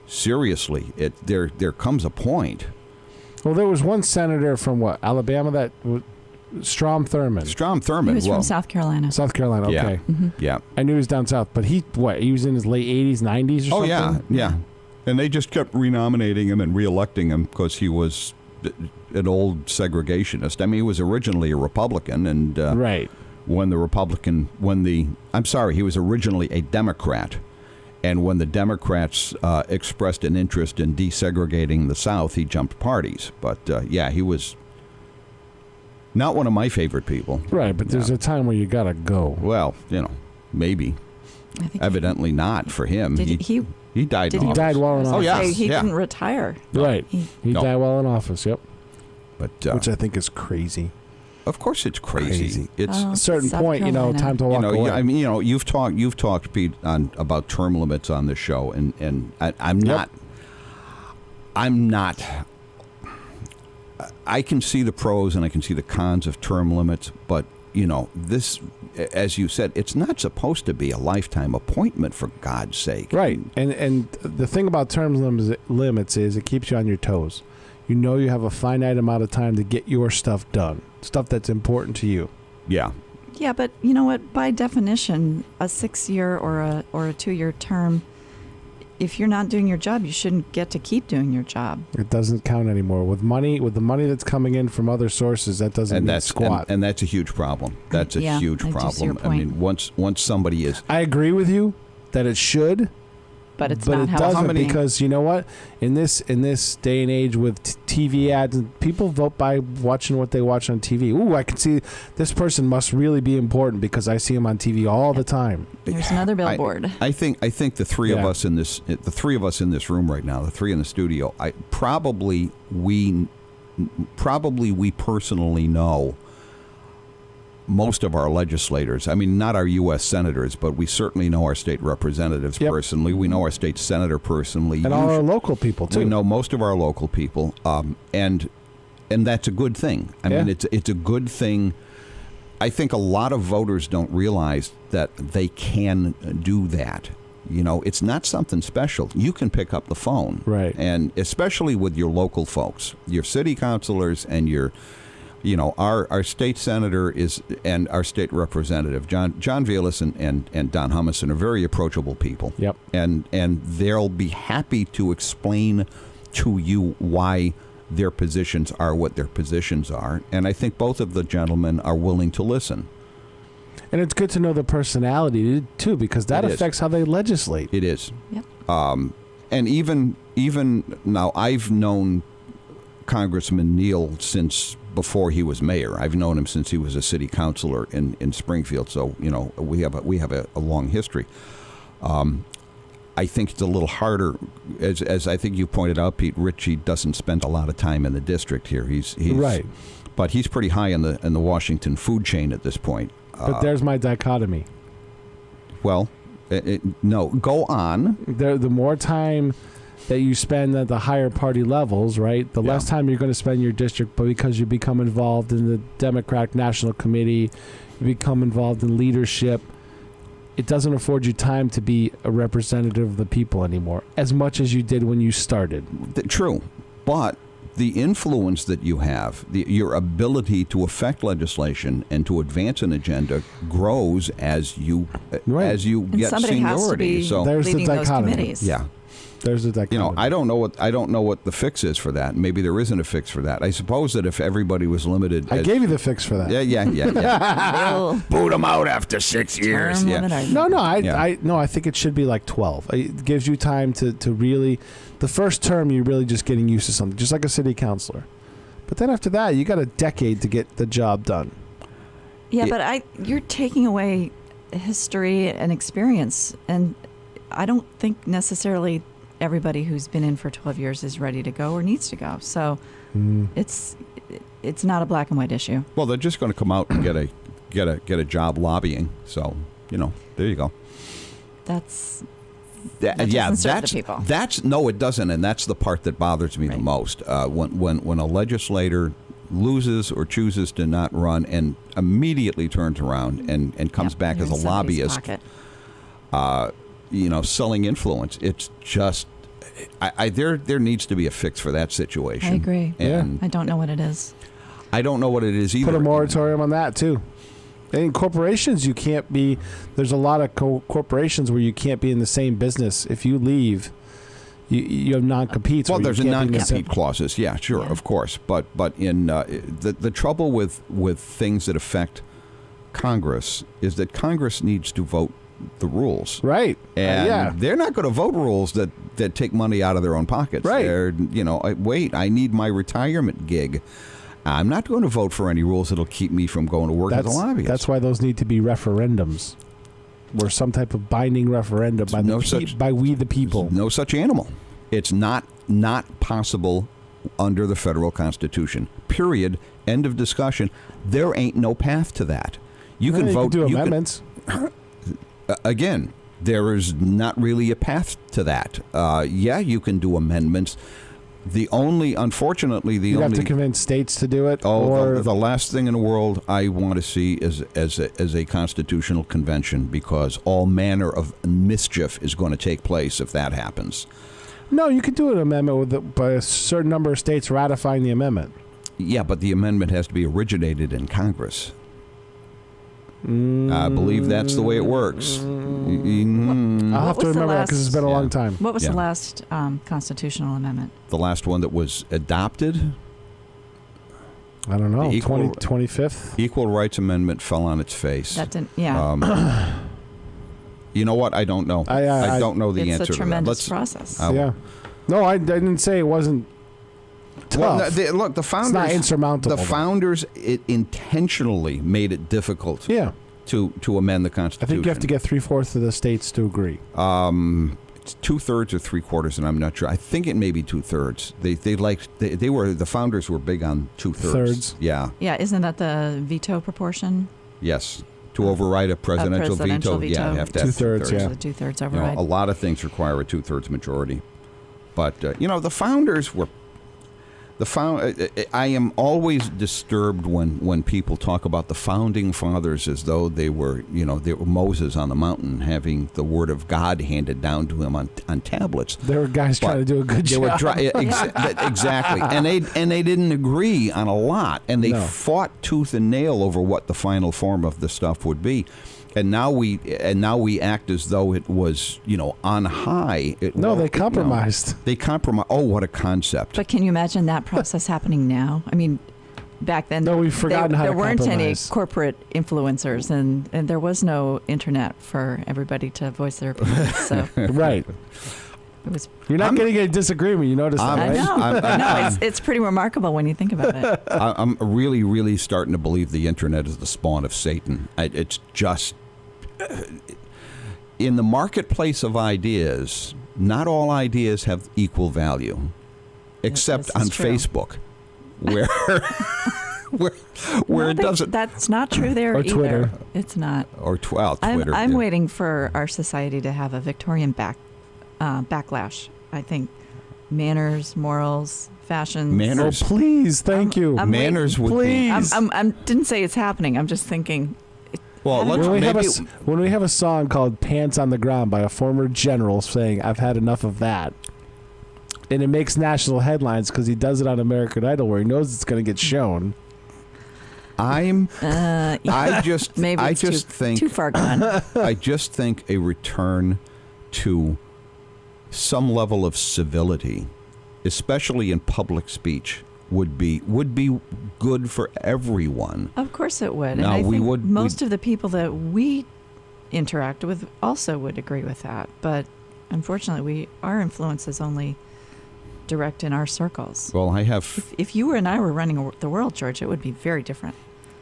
seriously, there comes a point.
Well, there was one senator from Alabama that Strom Thurmond.
Strom Thurmond.
He was
well,
from South Carolina.
South Carolina.
Yeah.
Okay.
Yeah.
I knew he was down south, but he was in his late 80s, 90s or something?
Oh yeah. And they just kept renominating him and reelecting him because he was an old segregationist. I mean, he was originally a Republican, and
Right.
he was originally a Democrat. And when the Democrats expressed an interest in desegregating the South, he jumped parties. But, he was not one of my favorite people.
Right, but there's a time where you got to go.
Well, you know, maybe.
I think
Evidently not for him.
Did he
died
did
in
he
office.
died while in
I was
office.
gonna
Oh,
say,
yes,
he
yeah.
didn't retire.
Right.
He-
He
No.
died while in office, yep.
But,
Which I think is crazy.
of course it's crazy. It's...
Oh,
A certain
South
point,
Carolina.
time to walk away.
I mean, you've talked, Pete, about term limits on this show, and I'm
Yep.
not. I can see the pros and I can see the cons of term limits, but this, as you said, it's not supposed to be a lifetime appointment, for God's sake.
Right. And the thing about term limits is it keeps you on your toes. You know you have a finite amount of time to get your stuff done, stuff that's important to you.
Yeah.
Yeah, but you know what? By definition, a 6-year or a 2-year term, if you're not doing your job, you shouldn't get to keep doing your job.
It doesn't count anymore. With the money that's coming in from other sources, that doesn't mean squat.
And that's a huge problem. That's a
Yeah,
huge
I do see your
problem. I mean, once somebody is...
I agree with you that it should,
But it's
but
not
it
how
doesn't,
it's working.
because you know what? In this day and age with TV ads, people vote by watching what they watch on TV. Ooh, I can see this person must really be important because I see him on TV all the time.
There's another billboard.
I think the three of us in this room right now, the three in the studio, we personally know most of our legislators. I mean, not our U.S. senators, but we certainly know our state representatives personally. We know our state senator personally.
And all our local people, too.
We know most of our local people, and that's a good thing. I mean, it's a good thing. I think a lot of voters don't realize that they can do that. It's not something special. You can pick up the phone.
Right.
And especially with your local folks, your city councilors and your... our state senator and our state representative, John Velas and Don Humison, are very approachable people.
Yep.
And they'll be happy to explain to you why their positions are what their positions are. And I think both of the gentlemen are willing to listen.
And it's good to know the personality, too, because that
It is.
affects how they legislate.
It is.
Yep.
And even now, I've known Congressman Neal since before he was mayor. I've known him since he was a city councilor in Springfield. So we have a long history. I think it's a little harder, as I think you pointed out, Pete. Ritchie doesn't spend a lot of time in the district here. He's
right,
but he's pretty high in the Washington food chain at this point.
but there's my dichotomy.
Well, no, go on.
The more time that you spend at the higher party levels, right, the less time you're going to spend in your district, but because you become involved in the Democratic National Committee, you become involved in leadership, it doesn't afford you time to be a representative of the people anymore, as much as you did when you started.
True, but the influence that you have, your ability to affect legislation and to advance an agenda grows as you
And
get
somebody
seniority.
has to be
So
There's the
leading those
dichotomy.
committees.
yeah.
There's the dichotomy.
I don't know what the fix is for that. Maybe there isn't a fix for that. I suppose that if everybody was limited,
I gave you the fix for that.
Yeah.
Bill,
Boot them out after 6 years.
term
Yeah.
limit argument.
No, I think it should be like 12. It gives you time to really, the first term you're really just getting used to something, just like a city councilor. But then after that, you got a decade to get the job done.
Yeah, but you're taking away history and experience, and I don't think necessarily everybody who's been in for 12 years is ready to go or needs to go. So it's not a black and white issue.
Well, they're just going to come out and get a job lobbying. So, there you go.
That doesn't serve the people.
No, it doesn't, and that's the part that bothers me the most. When a legislator loses or chooses to not run and immediately turns around and comes back as a lobbyist, selling influence. It's just there needs to be a fix for that situation.
I agree.
And
I don't know what it is.
I don't know what it is either.
Put a moratorium on that too. In corporations, you can't be. There's a lot of corporations where you can't be in the same business. If you leave, you have non-competes.
Well, there's a non-compete clauses. Yeah, sure, of course. But in the trouble with things that affect Congress is that Congress needs to vote the rules.
Right.
And they're not going to vote rules that take money out of their own pockets.
Right.
Wait, I need my retirement gig. I'm not going to vote for any rules that'll keep me from going to work as a lobbyist.
That's why those need to be referendums, or some type of binding referendum by we the people.
No such animal. It's not possible under the federal Constitution. Period. End of discussion. There ain't no path to that. You can vote.
You can do amendments.
Again, there is not really a path to that. You can do amendments. Unfortunately,
you have to convince states to do it.
Oh, the last thing in the world I want to see is a constitutional convention, because all manner of mischief is going to take place if that happens.
No, you could do an amendment by a certain number of states ratifying the amendment.
Yeah, but the amendment has to be originated in Congress. I believe that's the way it works.
I'll have to remember that because it's been a long time.
What was the last constitutional amendment?
The last one that was adopted?
I don't know. 25th?
Equal Rights Amendment fell on its face.
That didn't,
you know what? I don't know. I don't know the answer to that.
It's a tremendous process.
No, I didn't say it wasn't tough.
Well, look, the founders.
It's not insurmountable.
The founders intentionally made it difficult. To amend the Constitution.
I think you have to get 3/4 of the states to agree.
It's 2/3 or 3/4, and I'm not sure. I think it may be 2/3. The founders were big on 2/3.
Thirds.
Yeah.
Yeah, isn't that the veto proportion?
Yes. To override a presidential veto, you have to have
2/3. Yeah.
The 2/3 override.
A lot of things require a 2/3 majority, but the founders were. I am always disturbed when people talk about the founding fathers as though they were Moses on the mountain having the word of God handed down to him on tablets.
There were guys trying to do a good job.
Exactly, and they didn't agree on a lot, and they fought tooth and nail over what the final form of the stuff would be. And now we act as though it was, on high.
They compromised.
They compromised. Oh, what a concept!
But can you imagine that process happening now? I mean, back then,
we've forgotten how to compromise.
There weren't any corporate influencers, and there was no internet for everybody to voice their opinions. So
right. You're not getting a disagreement. You notice that, right?
I know. It's pretty remarkable when you think about it.
I'm really, really starting to believe the internet is the spawn of Satan. It's just in the marketplace of ideas. Not all ideas have equal value, except on Facebook, where it doesn't.
That's not true there either.
Twitter.
It's not.
Or Twitter.
I'm waiting for our society to have a Victorian backlash. I think manners, morals, fashions.
Manners.
Oh, please, thank you.
Manners would be.
I didn't say it's happening. I'm just thinking.
Well, when we have a song called "Pants on the Ground" by a former general saying, "I've had enough of that," and it makes national headlines because he does it on American Idol, where he knows it's going to get shown.
I just think
too far gone.
I just think a return to some level of civility, especially in public speech, would be good for everyone.
Of course it would. And I think most of the people that we interact with also would agree with that. But unfortunately, our influence is only direct in our circles.
Well, I have...
If you and I were running the world, George, it would be very different.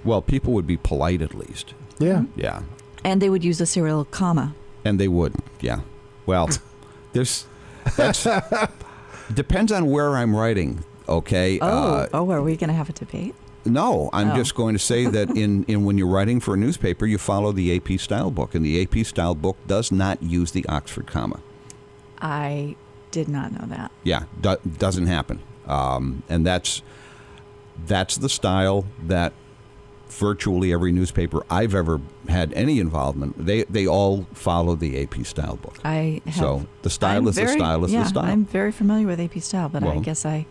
Well, people would be polite at least.
Yeah.
Yeah.
And they would use a serial comma.
And they would, yeah. Well, that's depends on where I'm writing. Okay.
Are we going to have a debate?
No, I'm just going to say that in when you're writing for a newspaper, you follow the AP style book, and the AP style book does not use the Oxford comma.
I did not know that.
Yeah, doesn't happen, and that's the style that virtually every newspaper I've ever had any involvement. They all follow the AP style book. So the style is the style is the style.
I'm very familiar with AP style, but I guess I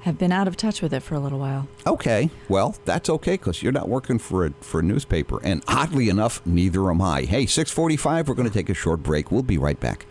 have been out of touch with it for a little while.
Okay. Well, that's okay because you're not working for a newspaper. And oddly enough, neither am I. Hey, 6:45, we're going to take a short break. We'll be right back.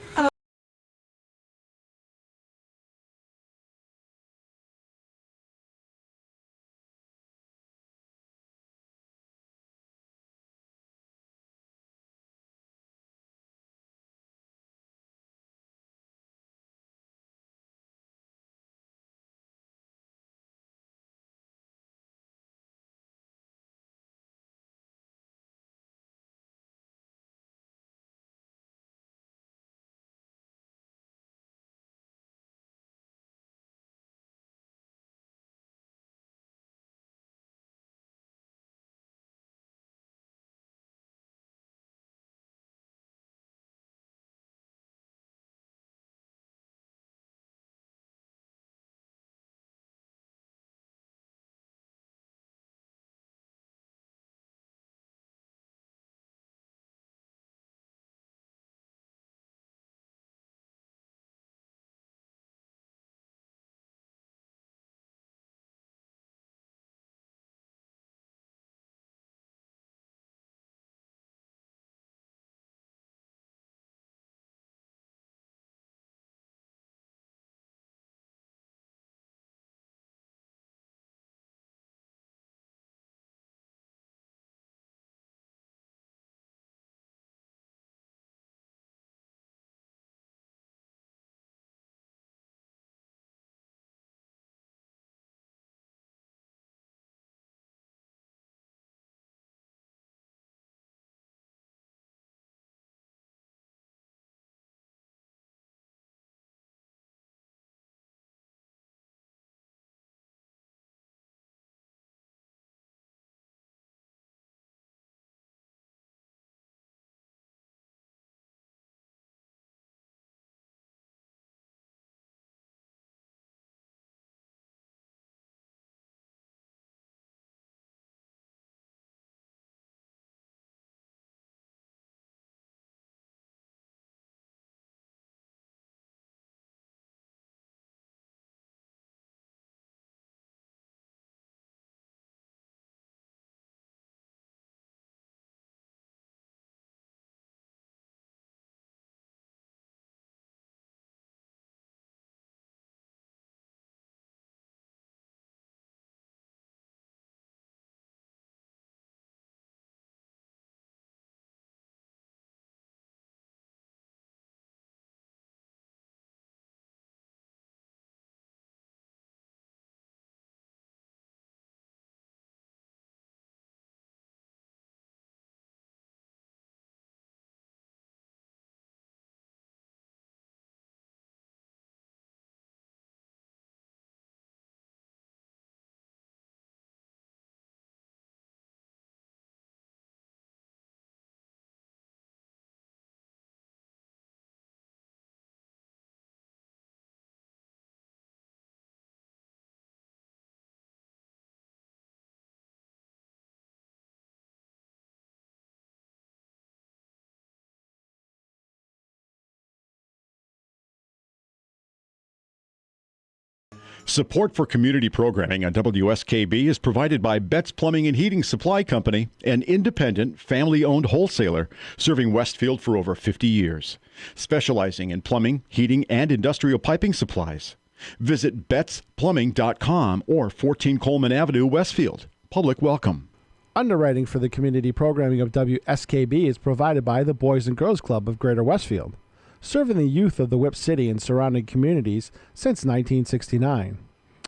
Support for community programming on WSKB is provided by Betts Plumbing and Heating Supply Company, an independent, family-owned wholesaler serving Westfield for over 50 years, specializing in plumbing, heating, and industrial piping supplies. Visit bettsplumbing.com or 14 Coleman Avenue, Westfield. Public welcome.
Underwriting for the community programming of WSKB is provided by the Boys and Girls Club of Greater Westfield, serving the youth of the Whip City and surrounding communities since 1969.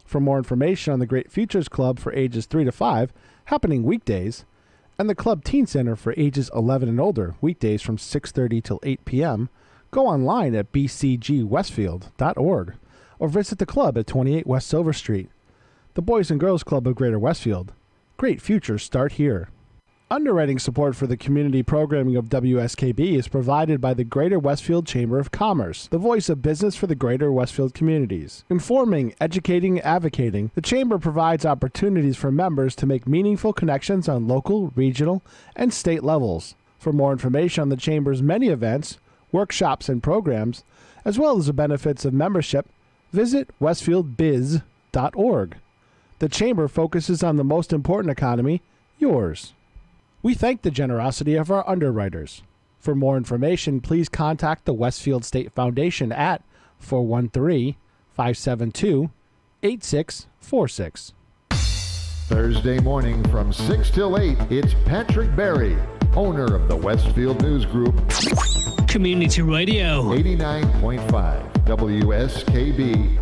For more information on the Great Futures Club for ages 3 to 5, happening weekdays, and the Club Teen Center for ages 11 and older, weekdays from 6:30 till 8 p.m. Go online at bcgwestfield.org or visit the club at 28 West Silver Street. The Boys and Girls Club of Greater Westfield. Great futures start here. Underwriting support for the community programming of WSKB is provided by the Greater Westfield Chamber of Commerce, the voice of business for the Greater Westfield communities. Informing, educating, advocating, the Chamber provides opportunities for members to make meaningful connections on local, regional, and state levels. For more information on the Chamber's many events, workshops, and programs, as well as the benefits of membership, visit westfieldbiz.org. The Chamber focuses on the most important economy, yours. We thank the generosity of our underwriters. For more information, please contact the Westfield State Foundation at 413-572-8646.
Thursday morning from 6 till 8, it's Patrick Berry, owner of the Westfield News Group,
Community Radio.
89.5 WSKB.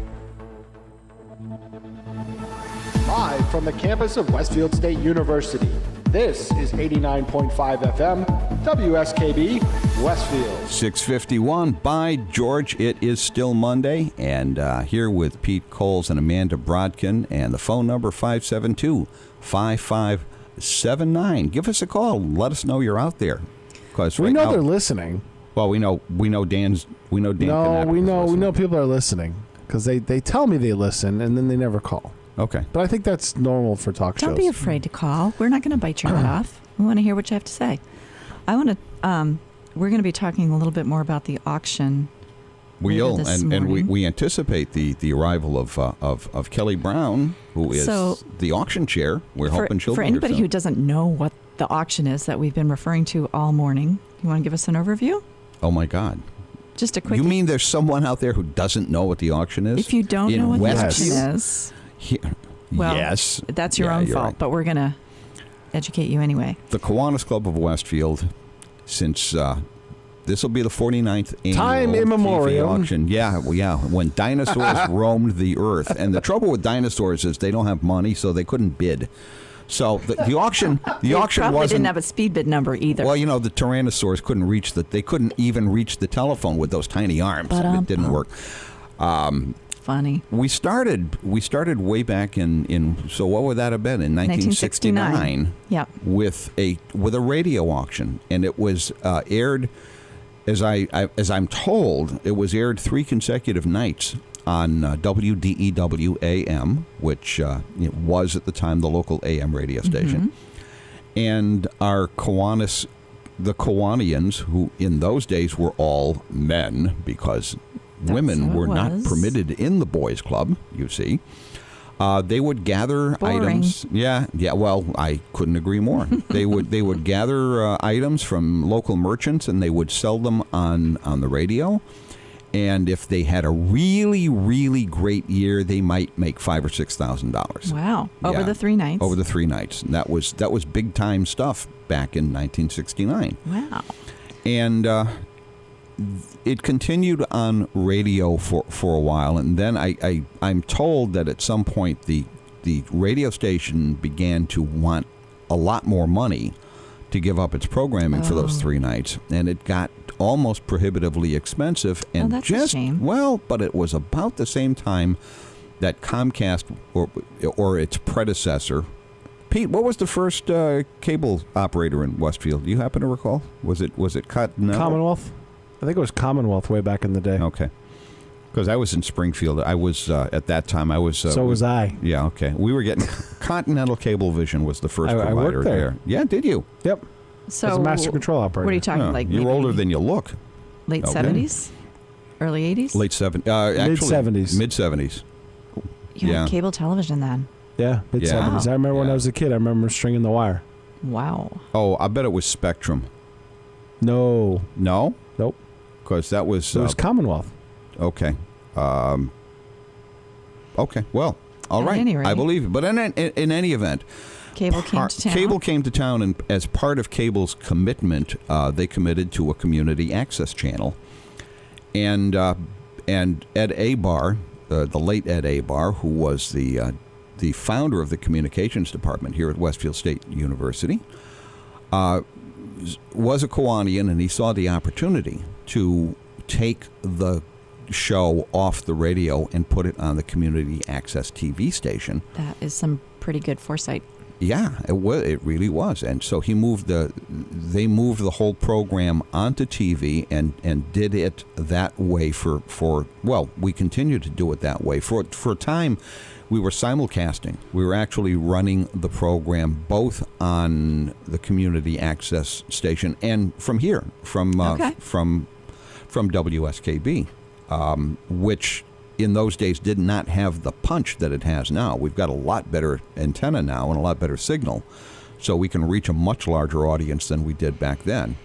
Live from the campus of Westfield State University, this is 89.5 FM, WSKB, Westfield.
6:51. By George, it is still Monday, and here with Pete Coles and Amanda Brodkin, and the phone number 572-5579. Give us a call. Let us know you're out there. Because
we know they're listening.
Well, we know Dan.
No, we know people are listening because they tell me they listen and then they never call.
Okay.
But I think that's normal for talk shows.
Don't be afraid to call. We're not going to bite your head off. We want to hear what you have to say. We're going to be talking a little bit more about the auction.
And we anticipate the arrival of Kelly Brown, who is the auction chair. We're hoping she'll
For
be
anybody
here
who doesn't know what the auction is that we've been referring to all morning, you want to give us an overview?
Oh my God.
Just a quick.
You mean there's someone out there who doesn't know what the auction is?
If you don't know what the auction is, well,
yes,
that's your own fault. Right. But we're going to educate you anyway.
The Kiwanis Club of Westfield, since this will be the 49th annual
time immemorial
auction. Yeah, when dinosaurs roamed the earth. And the trouble with dinosaurs is they don't have money, so they couldn't bid. So the auction
probably didn't have a speed bid number either.
Well, the Tyrannosaurs couldn't even reach the telephone with those tiny arms. It didn't work.
Funny.
We started way back in so what would that have been in 1969?
Yeah.
With a radio auction, and it was aired as I'm told, it was aired 3 consecutive nights on WDEW AM, which was at the time the local AM radio station. Mm-hmm. And our Kiwanis, the Kiwanians, who in those days were all men because women were not permitted in the boys' club, you see. They would gather items. Yeah. Well, I couldn't agree more. They would gather items from local merchants and they would sell them on the radio. And if they had a really, really great year, they might make $5,000 or $6,000.
Wow! Over the 3 nights.
Over the 3 nights, and that was big time stuff back in 1969.
Wow!
And it continued on radio for a while, and then I'm told that at some point the radio station began to want a lot more money to give up its programming for those 3 nights, and it got almost prohibitively expensive. And
that's a shame.
Well, but it was about the same time that Comcast or its predecessor. Pete, what was the first cable operator in Westfield? Do you happen to recall? Was it Continental?
Commonwealth? I think it was Commonwealth way back in the day.
Okay. Because I was in Springfield. I was, at that time, I was...
so was I.
Yeah, okay. We were getting... Continental Cablevision was the first provider
I worked there.
Yeah, did you?
Yep.
So
as a master control operator.
What are you talking like?
You're older than you look.
Late 70s? Early 80s?
Late 70s.
Mid-70s.
Mid-70s.
You had cable television then?
Yeah, mid-70s. I remember when I was a kid, I remember stringing the wire.
Wow.
Oh, I bet it was Spectrum.
No.
No?
Nope.
Because that was...
it was Commonwealth.
Okay. Okay, well, all right.
At any rate.
I believe it. But in any event...
Cable came to town.
Cable came to town, and as part of Cable's commitment, they committed to a community access channel. And Ed Abar, the late Ed Abar, who was the founder of the communications department here at Westfield State University, was a Kiwanian, and he saw the opportunity to take the show off the radio and put it on the community access TV station.
That is some pretty good foresight.
Yeah, it really was. And so they moved the whole program onto TV and did it that way for we continue to do it that way. For a time, we were simulcasting. We were actually running the program both on the community access station and from here, from WSKB, which in those days did not have the punch that it has now. We've got a lot better antenna now and a lot better signal, so we can reach a much larger audience than we did back then.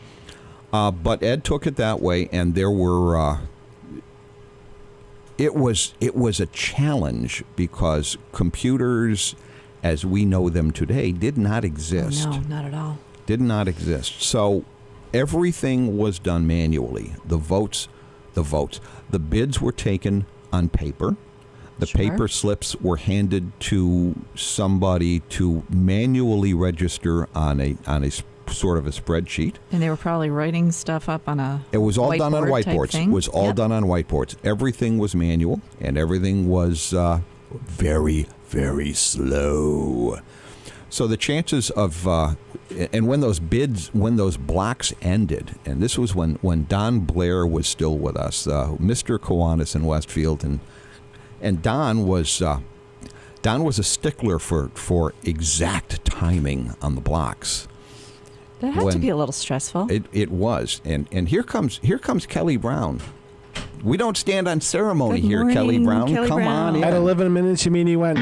But Ed took it that way, and there were it was a challenge because computers, as we know them today, did not exist.
No, not at all.
Did not exist. So everything was done manually. The bids were taken on paper. The paper slips were handed to somebody to manually register on a sort of a spreadsheet.
And they were probably writing stuff up on a
It was all done on whiteboards.
It
was all done on whiteboards. Everything was manual, and everything was very, very slow. So the chances of and when those blocks ended, and this was when Don Blair was still with us, Mr. Kiwanis in Westfield, and Don was a stickler for exact timing on the blocks.
That had to be a little stressful.
It was, and here comes Kelly Brown. We don't stand on ceremony
Good
here,
morning,
Kelly Brown.
Kelly
Come
Brown.
on in.
At 11 minutes, you mean he went...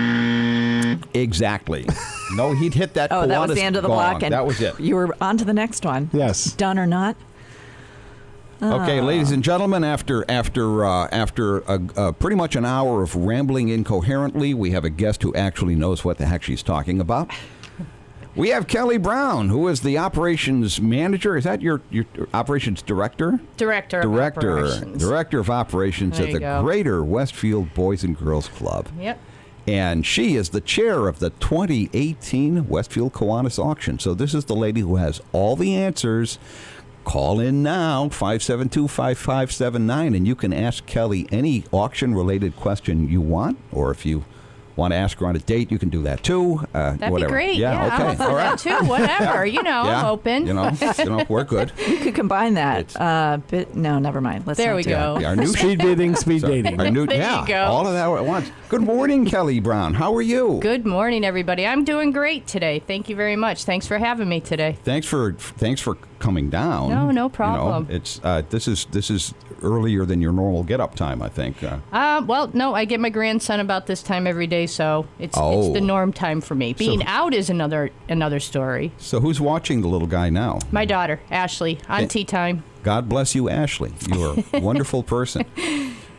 Exactly. No, he'd hit that.
Oh, that was the end of the block,
gong.
and
That was it.
You were on to the next one.
Yes.
Done or not?
Okay, ladies and gentlemen, after pretty much an hour of rambling incoherently, we have a guest who actually knows what the heck she's talking about. We have Kelly Brown, who is the operations manager. Is that your operations director?
Director of operations.
Director of operations
There
at
you
the
go.
Greater Westfield Boys and Girls Club.
Yep.
And she is the chair of the 2018 Westfield Kiwanis auction. So this is the lady who has all the answers. Call in now, 572-5579, and you can ask Kelly any auction-related question you want, or if you want to ask her on a date, you can do that too.
That'd
whatever.
be great.
Yeah,
I'm
okay.
up for
All right.
that too. Whatever. I'm open.
You know, we're good.
You could combine that. But no, never mind. Let's
There
not
we
do
go.
Our new
Speed dating, speed dating.
Our new,
There
yeah,
you go.
all of that at once. Good morning, Kelly Brown. How are you?
Good morning, everybody. I'm doing great today. Thank you very much. Thanks for having me today.
Thanks for coming down.
No problem.
You know, it's this is earlier than your normal get-up time, I think.
Well, no, I get my grandson about this time every day, so it's the norm time for me. Being out is another story.
So who's watching the little guy now?
My daughter, Ashley, on tea time.
God bless you, Ashley. You're a wonderful person.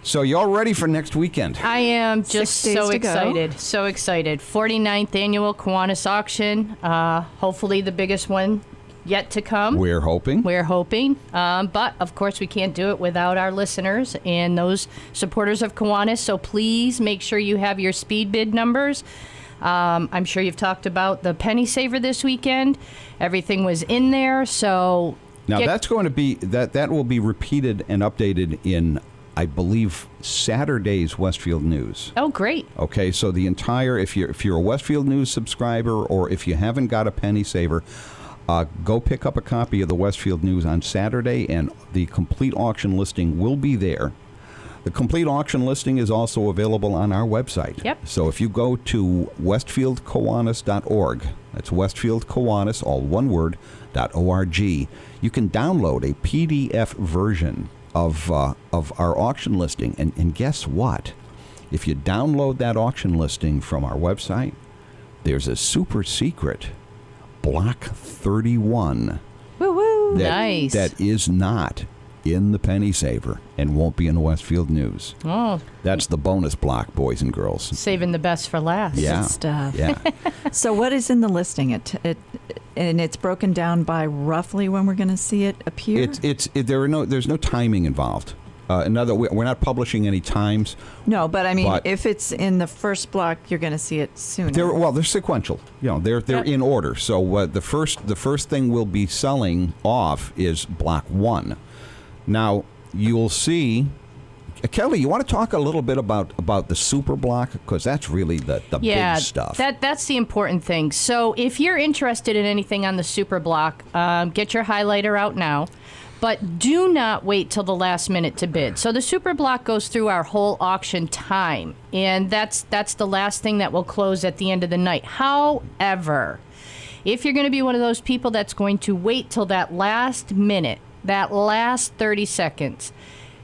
So you all ready for next weekend?
I am just
6 days
so
to go.
excited. So excited. 49th annual Kiwanis auction. Hopefully the biggest one yet to come.
We're hoping.
We're hoping. But, of course, we can't do it without our listeners and those supporters of Kiwanis. So please make sure you have your speed bid numbers. I'm sure you've talked about the penny saver this weekend. Everything was in there. So
Now that's going to be that will be repeated and updated in, I believe, Saturday's Westfield News.
Oh, great.
Okay, so the entire, if you're a Westfield News subscriber, or if you haven't got a penny saver, go pick up a copy of the Westfield News on Saturday, and the complete auction listing will be there. The complete auction listing is also available on our website.
Yep.
So if you go to westfieldkiwanis.org, that's Westfieldkiwanis, all one word, .org, you can download a PDF version of our auction listing. And guess what? If you download that auction listing from our website, there's a super secret Block 31
Woo-woo. Nice.
that is not in the penny saver and won't be in the Westfield News.
Oh,
That's the bonus block, boys and girls.
saving the best for last.
Yeah.
Good stuff.
Yeah.
So what is in the listing? And it's broken down by roughly when we're going to see it appear?
There's no timing involved. We're not publishing any times.
No, but I mean,
But-
if it's in the first block, you're going to see it sooner.
They're sequential. They're in order. So the first thing we'll be selling off is block 1. Now you'll see. Kelly, you want to talk a little bit about the super block, because that's really the big stuff.
That's the important thing. So if you're interested in anything on the super block, get your highlighter out now. But do not wait till the last minute to bid. So the super block goes through our whole auction time, and that's the last thing that will close at the end of the night. However, if you're going to be one of those people that's going to wait till that last minute, that last 30 seconds,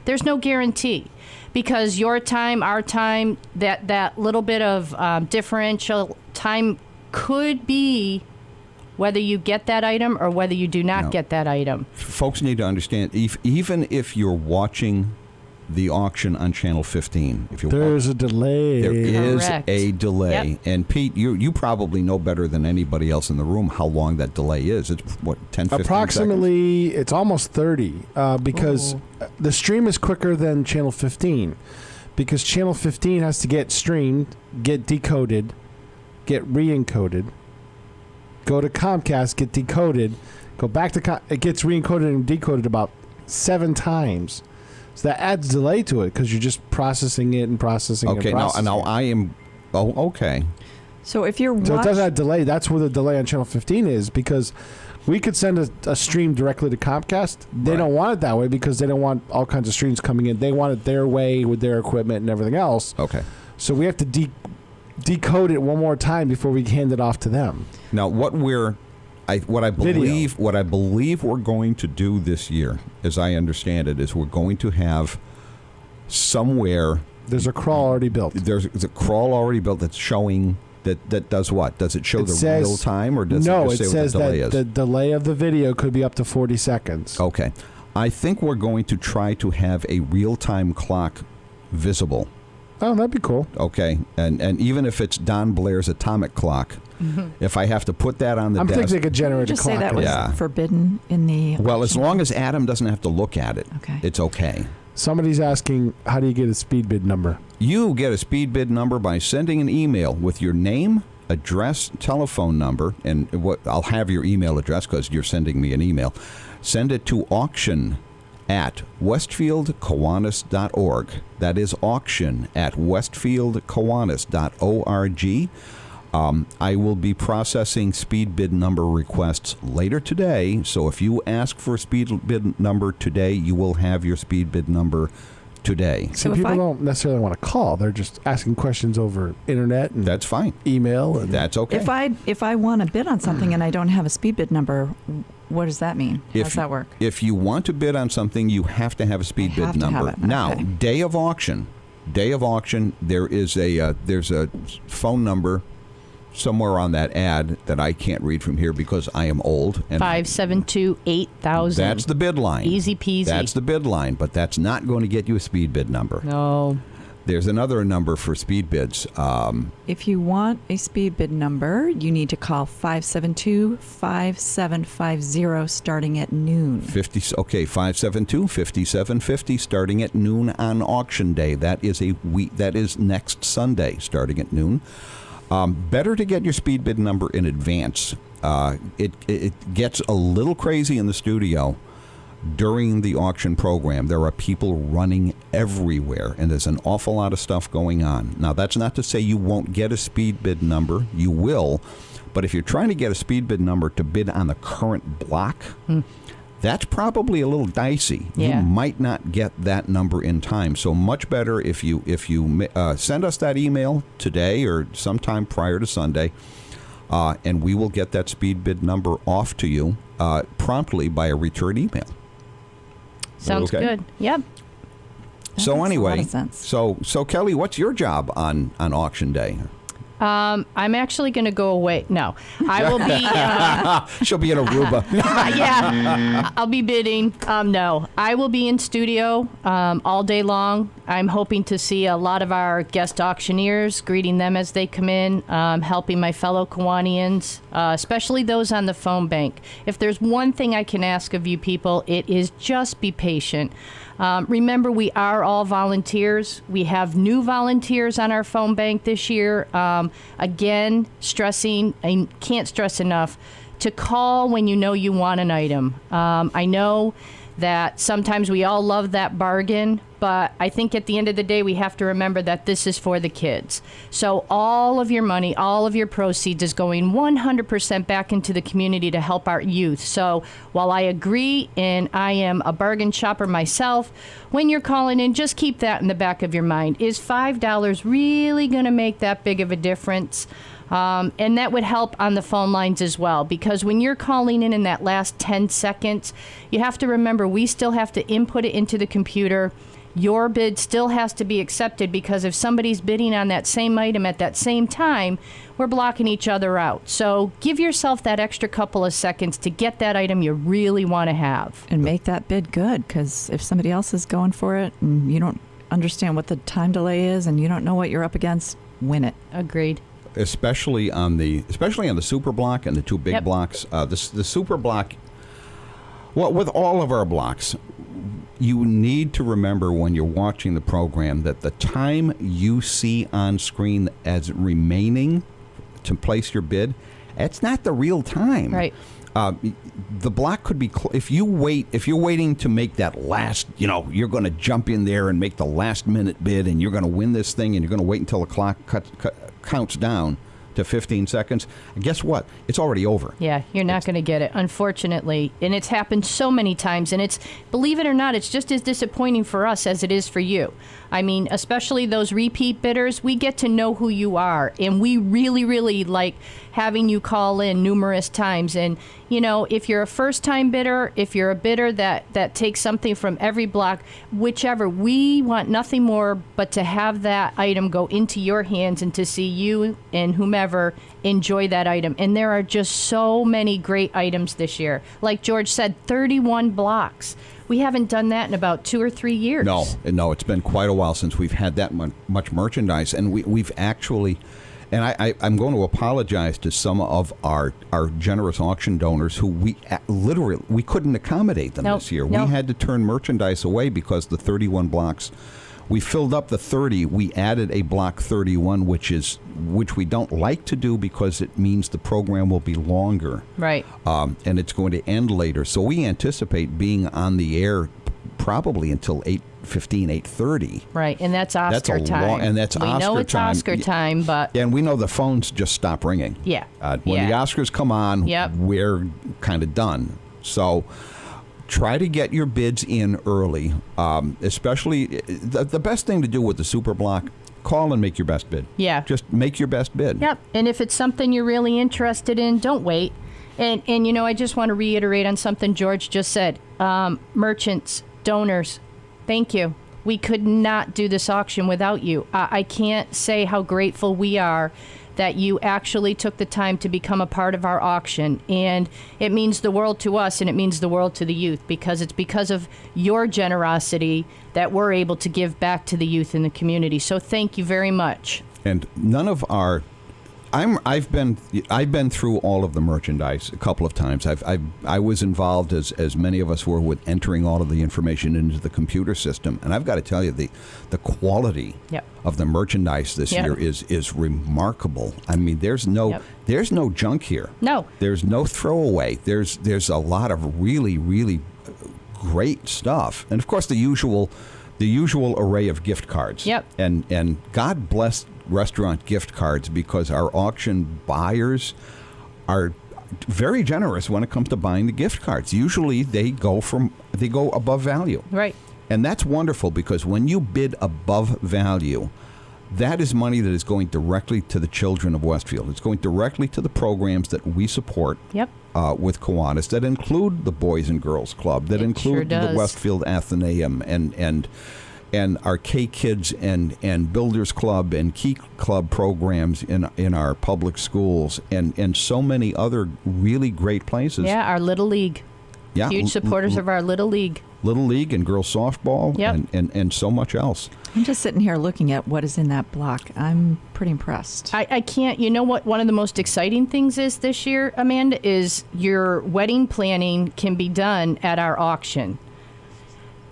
there's no guarantee, because your time, our time, that little bit of differential time could be whether you get that item or whether you do not get that item.
Folks need to understand, even if you're watching the auction on Channel 15,
there's a delay.
There is
Correct.
a delay.
Yep.
And Pete, you probably know better than anybody else in the room how long that delay is. It's, 10, 15
Approximately, it's almost 30, because the stream is quicker than Channel 15, because Channel 15 has to get streamed, get decoded, get re-encoded, go to Comcast, get decoded, go back to it gets re-encoded and decoded about 7 times. So that adds delay to it, because you're just processing it and processing it.
Okay,
and processing
now
it.
I am... Oh, okay.
So if you're
So it does have delay. That's where the delay on Channel 15 is, because we could send a stream directly to Comcast. They don't want it that way, because they don't want all kinds of streams coming in. They want it their way with their equipment and everything else.
Okay.
So we have to decode it one more time before we hand it off to them.
Now, what I believe we're going to do this year, as I understand it, is we're going to have somewhere.
There's a crawl already built.
There's a crawl already built that's showing that does what? Does it show real time, or does
no?
it just say
says
what the delay
that
is?
the delay of the video could be up to 40 seconds.
Okay, I think we're going to try to have a real-time clock visible.
Oh, that'd be cool.
Okay, and even if it's Don Blair's atomic clock, if I have to put that on the
I'm
desk,
thinking they could generate
just
a clock.
say that was
Yeah.
forbidden in the.
well, as
auction.
long as Adam doesn't have to look at it,
Okay.
it's okay.
Somebody's asking, how do you get a speed bid number?
You get a speed bid number by sending an email with your name, address, telephone number, and I'll have your email address because you're sending me an email. Send it to auction@westfieldkiwanis.org. That is auction@westfieldkiwanis.org. I will be processing speed bid number requests later today, so if you ask for a speed bid number today, you will have your speed bid number today.
See,
if
people
I-
don't necessarily want to call. They're just asking questions over internet and
That's fine.
email. And
That's okay.
If I want to bid on something and I don't have a speed bid number, what does that mean? How does that work?
If you want to bid on something, you have to have a speed
I
bid
have to have
number.
it,
Now,
okay.
day of auction, there is there's a phone number somewhere on that ad that I can't read from here because I am old. And
572-8000.
that's the bid line.
Easy peasy.
That's the bid line, but that's not going to get you a speed bid number.
No.
There's another number for speed bids.
If you want a speed bid number, you need to call 572-5750 starting at noon.
572-5750 starting at noon on auction day. That is next Sunday starting at noon. Better to get your speed bid number in advance. It gets a little crazy in the studio during the auction program. There are people running everywhere, and there's an awful lot of stuff going on. Now, that's not to say you won't get a speed bid number. You will. But if you're trying to get a speed bid number to bid on the current block, that's probably a little dicey.
Yeah.
You might not get that number in time. So much better if you send us that email today or sometime prior to Sunday, and we will get that speed bid number off to you promptly by a return email.
Sounds
Okay.
good. Yep.
So
makes a
anyway,
lot of sense.
so Kelly, what's your job on auction day?
I'm actually going to go away. No, I will be.
She'll be in Aruba.
Yeah, I'll be bidding. No, I will be in studio all day long. I'm hoping to see a lot of our guest auctioneers, greeting them as they come in, helping my fellow Kiwanians, especially those on the phone bank. If there's one thing I can ask of you people, it is just be patient. Remember, we are all volunteers. We have new volunteers on our phone bank this year. Again, stressing, I can't stress enough, to call when you know you want an item. I know that sometimes we all love that bargain, but I think at the end of the day, we have to remember that this is for the kids. So all of your money, all of your proceeds is going 100% back into the community to help our youth. So while I agree and I am a bargain shopper myself, when you're calling in, just keep that in the back of your mind. Is $5 really going to make that big of a difference? And that would help on the phone lines as well, because when you're calling in that last 10 seconds, you have to remember we still have to input it into the computer. Your bid still has to be accepted, because if somebody's bidding on that same item at that same time, we're blocking each other out. So give yourself that extra couple of seconds to get that item you really want to have.
And make that bid good, because if somebody else is going for it and you don't understand what the time delay is and you don't know what you're up against, win it.
Agreed.
Especially on the super block and the two big
Yep.
blocks. The super block, well, with all of our blocks, you need to remember when you're watching the program that the time you see on screen as remaining to place your bid, it's not the real time.
Right.
The block could be if you're waiting to make that last, you're going to jump in there and make the last minute bid, and you're going to win this thing, and you're going to wait until the clock counts down to 15 seconds. And guess what? It's already over.
Yeah, you're not going to get it, unfortunately. And it's happened so many times. And it's, believe it or not, it's just as disappointing for us as it is for you. I mean, especially those repeat bidders, we get to know who you are. And we really, really like having you call in numerous times. And, if you're a first-time bidder, if you're a bidder that takes something from every block, whichever, we want nothing more but to have that item go into your hands and to see you and whomever enjoy that item. And there are just so many great items this year. Like George said, 31 blocks. We haven't done that in about 2 or 3 years.
No, it's been quite a while since we've had that much merchandise, and we've actually, and I'm going to apologize to some of our generous auction donors who we couldn't accommodate them this year.
Nope.
We had to turn merchandise away because the 31 blocks. We filled up the 30. We added a block 31, which we don't like to do because it means the program will be longer.
Right.
And it's going to end later. So we anticipate being on the air probably until 8:15, 8:30.
Right, and that's Oscar time.
And that's
we
Oscar time.
We know it's Oscar time, but...
And we know the phones just stop ringing.
Yeah.
When the Oscars come on,
Yep.
we're kind of done. So... try to get your bids in early, especially the best thing to do with the super block, call and make your best bid.
Yeah.
Just make your best bid.
Yep. And if it's something you're really interested in, don't wait. And I just want to reiterate on something George just said. Merchants, donors, thank you. We could not do this auction without you. I can't say how grateful we are that you actually took the time to become a part of our auction. And it means the world to us, and it means the world to the youth, because it's because of your generosity that we're able to give back to the youth in the community. So thank you very much.
And none of our... I've been through all of the merchandise a couple of times. I was involved, as many of us were, with entering all of the information into the computer system. And I've got to tell you, the quality
Yep.
of the merchandise this
Yep.
year is remarkable. I mean, there's no junk here.
No.
There's no throwaway. There's a lot of really, really great stuff. And of course, the usual array of gift cards.
Yep.
And God bless restaurant gift cards, because our auction buyers are very generous when it comes to buying the gift cards. Usually they go above value.
Right.
And that's wonderful, because when you bid above value, that is money that is going directly to the children of Westfield. It's going directly to the programs that we support.
Yep.
With Kiwanis, that include the Boys and Girls Club, that include the Westfield Athenaeum, and our K-Kids and Builders Club and Key Club programs in our public schools, and so many other really great places.
Yeah, our Little League.
Yeah,
Huge supporters of our Little League.
Little League and girls softball.
Yep.
and so much else.
I'm just sitting here looking at what is in that block. I'm pretty impressed.
I can't, you know what one of the most exciting things is this year, Amanda, is your wedding planning can be done at our auction.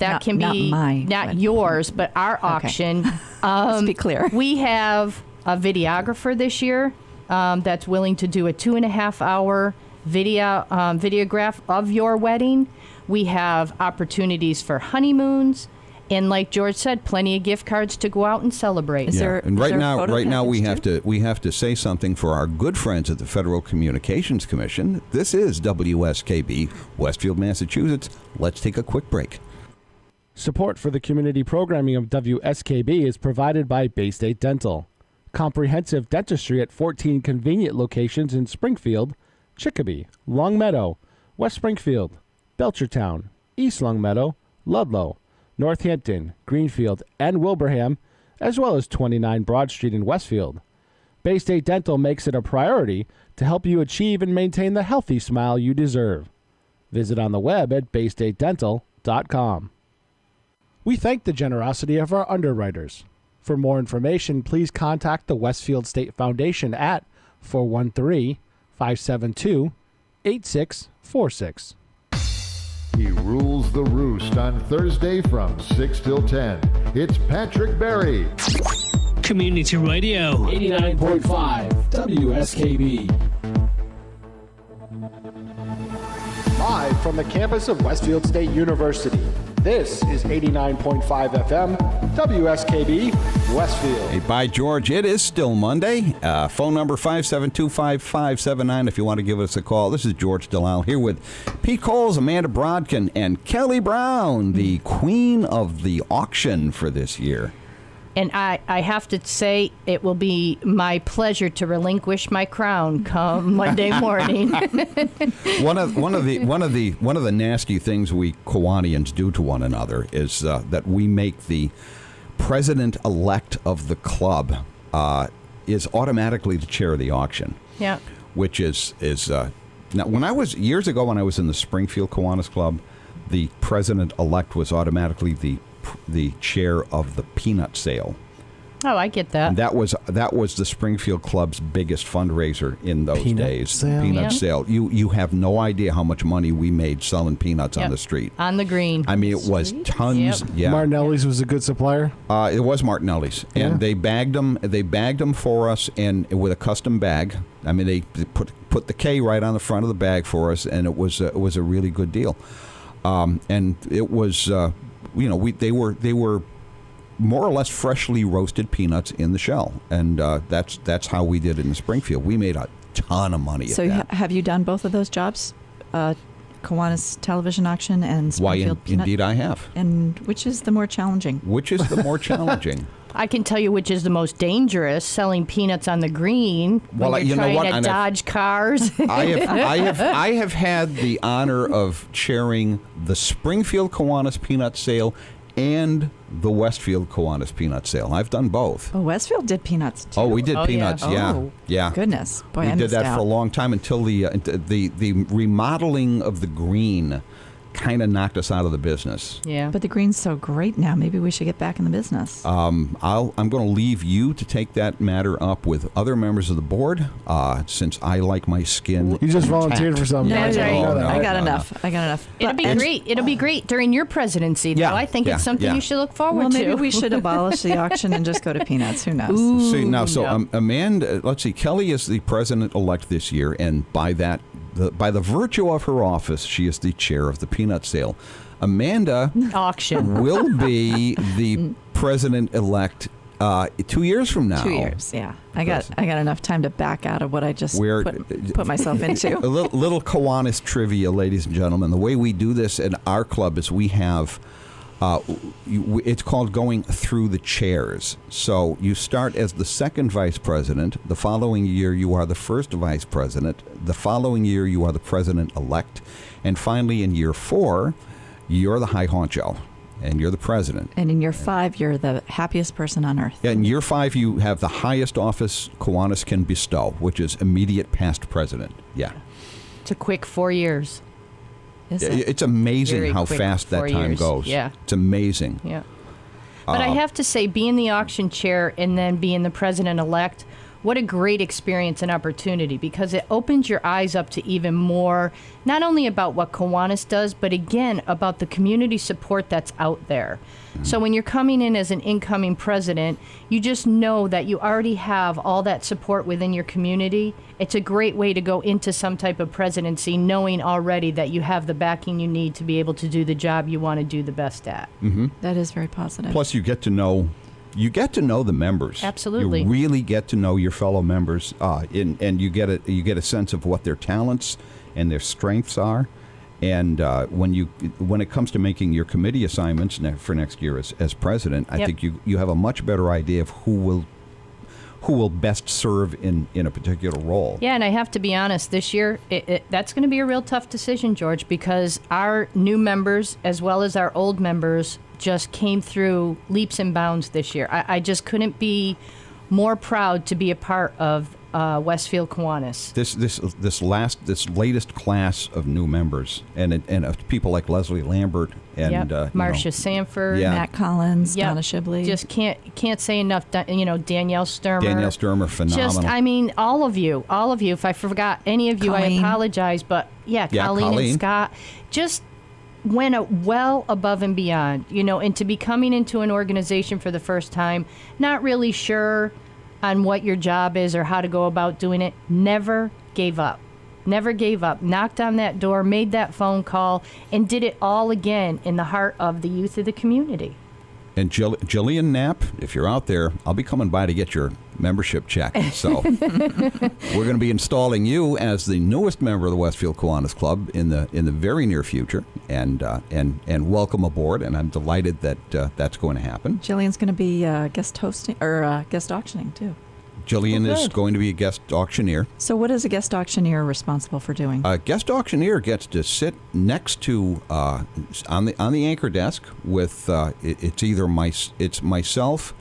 that can be not yours, but our auction.
Let's be clear.
We have a videographer this year that's willing to do a 2.5-hour videograph of your wedding. We have opportunities for honeymoons. And like George said, plenty of gift cards to go out and celebrate.
And right now we have to say something for our good friends at the Federal Communications Commission. This is WSKB, Westfield, Massachusetts. Let's take a quick break.
Support for the community programming of WSKB is provided by Bay State Dental. Comprehensive dentistry at 14 convenient locations in Springfield, Chicopee, Longmeadow, West Springfield, Belchertown, East Longmeadow, Ludlow, Northampton, Greenfield, and Wilbraham, as well as 29 Broad Street in Westfield. Bay State Dental makes it a priority to help you achieve and maintain the healthy smile you deserve. Visit on the web at baystatedental.com. We thank the generosity of our underwriters. For more information, please contact the Westfield State Foundation at 413-572-8646.
He rules the roost on Thursday from 6 till 10. It's Patrick Berry.
Community Radio.
89.5 WSKB. Live from the campus of Westfield State University, this is 89.5 FM, WSKB, Westfield.
Hey, by George, it is still Monday. Phone number 572-5579 if you want to give us a call. This is George Delisle here with Pete Coles, Amanda Brodkin, and Kelly Brown, the queen of the auction for this year.
And I have to say, it will be my pleasure to relinquish my crown come Monday morning.
One of the nasty things we Kiwanians do to one another is that we make the president-elect of the club is automatically the chair of the auction.
Yeah.
Which is now when I was years ago when I was in the Springfield Kiwanis Club, the president-elect was automatically the chair of the peanut sale.
Oh, I get that.
And that was the Springfield Club's biggest fundraiser in those days. Peanut sale. You have no idea how much money we made selling peanuts on the street.
On the green.
I mean, it was tons. Yeah.
Martinelli's was a good supplier.
It was Martinelli's, and they bagged them. They bagged them for us, and with a custom bag. I mean, they put the K right on the front of the bag for us, and it was a really good deal. And it was. They were more or less freshly roasted peanuts in the shell, and that's how we did it in Springfield. We made a ton of money.
So have you done both of those jobs, Kiwanis television auction and Springfield peanut?
Indeed, I have.
And which is the more challenging?
Which is the more challenging?
I can tell you which is the most dangerous, selling peanuts on the green when you're trying to dodge cars.
I have had the honor of chairing the Springfield Kiwanis peanut sale and the Westfield Kiwanis peanut sale. I've done both.
Oh, Westfield did peanuts too.
Oh, we did peanuts.
Yeah.
Yeah.
Goodness, boy,
we did that for a long time until the remodeling of the green kind of knocked us out of the business.
Yeah.
But the green's so great now. Maybe we should get back in the business.
I'm going to leave you to take that matter up with other members of the board, since I like my skin.
You just volunteered for something.
No,
no,
I got enough.
It'll be great. It'll be great during your presidency, though. I think it's something you should look forward to.
Well, maybe we should abolish the auction and just go to peanuts. Who knows?
See, now, Amanda, let's see, Kelly is the president-elect this year, and by the virtue of her office, she is the chair of the peanut sale. Amanda
auction
will be the president-elect 2 years from now.
2 years, yeah. I got enough time to back out of what I just put myself into.
A little Kiwanis trivia, ladies and gentlemen. The way we do this in our club is we have. It's called going through the chairs. So you start as the second vice president. The following year, you are the first vice president. The following year, you are the president-elect. And finally, in year 4, you're the high honcho, and you're the president.
And in year 5, you're the happiest person on earth.
Yeah, in year 5, you have the highest office Kiwanis can bestow, which is immediate past president. Yeah.
It's a quick 4 years.
It's amazing
Very
how
quick
fast that time goes.
Yeah.
It's amazing.
Yeah. But I have to say, being the auction chair and then being the president-elect, what a great experience and opportunity, because it opens your eyes up to even more, not only about what Kiwanis does, but again, about the community support that's out there. So when you're coming in as an incoming president, you just know that you already have all that support within your community. It's a great way to go into some type of presidency knowing already that you have the backing you need to be able to do the job you want to do the best at.
That is very positive.
Plus, you get to know the members.
Absolutely.
You really get to know your fellow members, and you get a sense of what their talents and their strengths are. And when it comes to making your committee assignments for next year as president, I think you have a much better idea of who will best serve in a particular role.
Yeah, and I have to be honest, this year, that's going to be a real tough decision, George, because our new members, as well as our old members, just came through leaps and bounds this year. I just couldn't be more proud to be a part of Westfield Kiwanis.
This latest class of new members and people like Leslie Lambert and
Marcia Sanford,
Matt Collins, Donna Shibley.
Just can't say enough. Danielle Sturmer.
Danielle Sturmer, phenomenal.
Just, I mean, all of you. If I forgot any of you,
Colleen.
I apologize. But Colleen and Scott just went well above and beyond. And to be coming into an organization for the first time, not really sure on what your job is or how to go about doing it, never gave up. Knocked on that door, made that phone call, and did it all again in the heart of the youth of the community.
And Jillian Knapp, if you're out there, I'll be coming by to get your membership check. So we're going to be installing you as the newest member of the Westfield Kiwanis Club in the very near future, and welcome aboard. And I'm delighted that that's going to happen.
Jillian's going to be guest hosting or guest auctioning too.
Jillian is going to be a guest auctioneer.
So what is a guest auctioneer responsible for doing?
A guest auctioneer gets to sit next to on the anchor desk with it's either myself,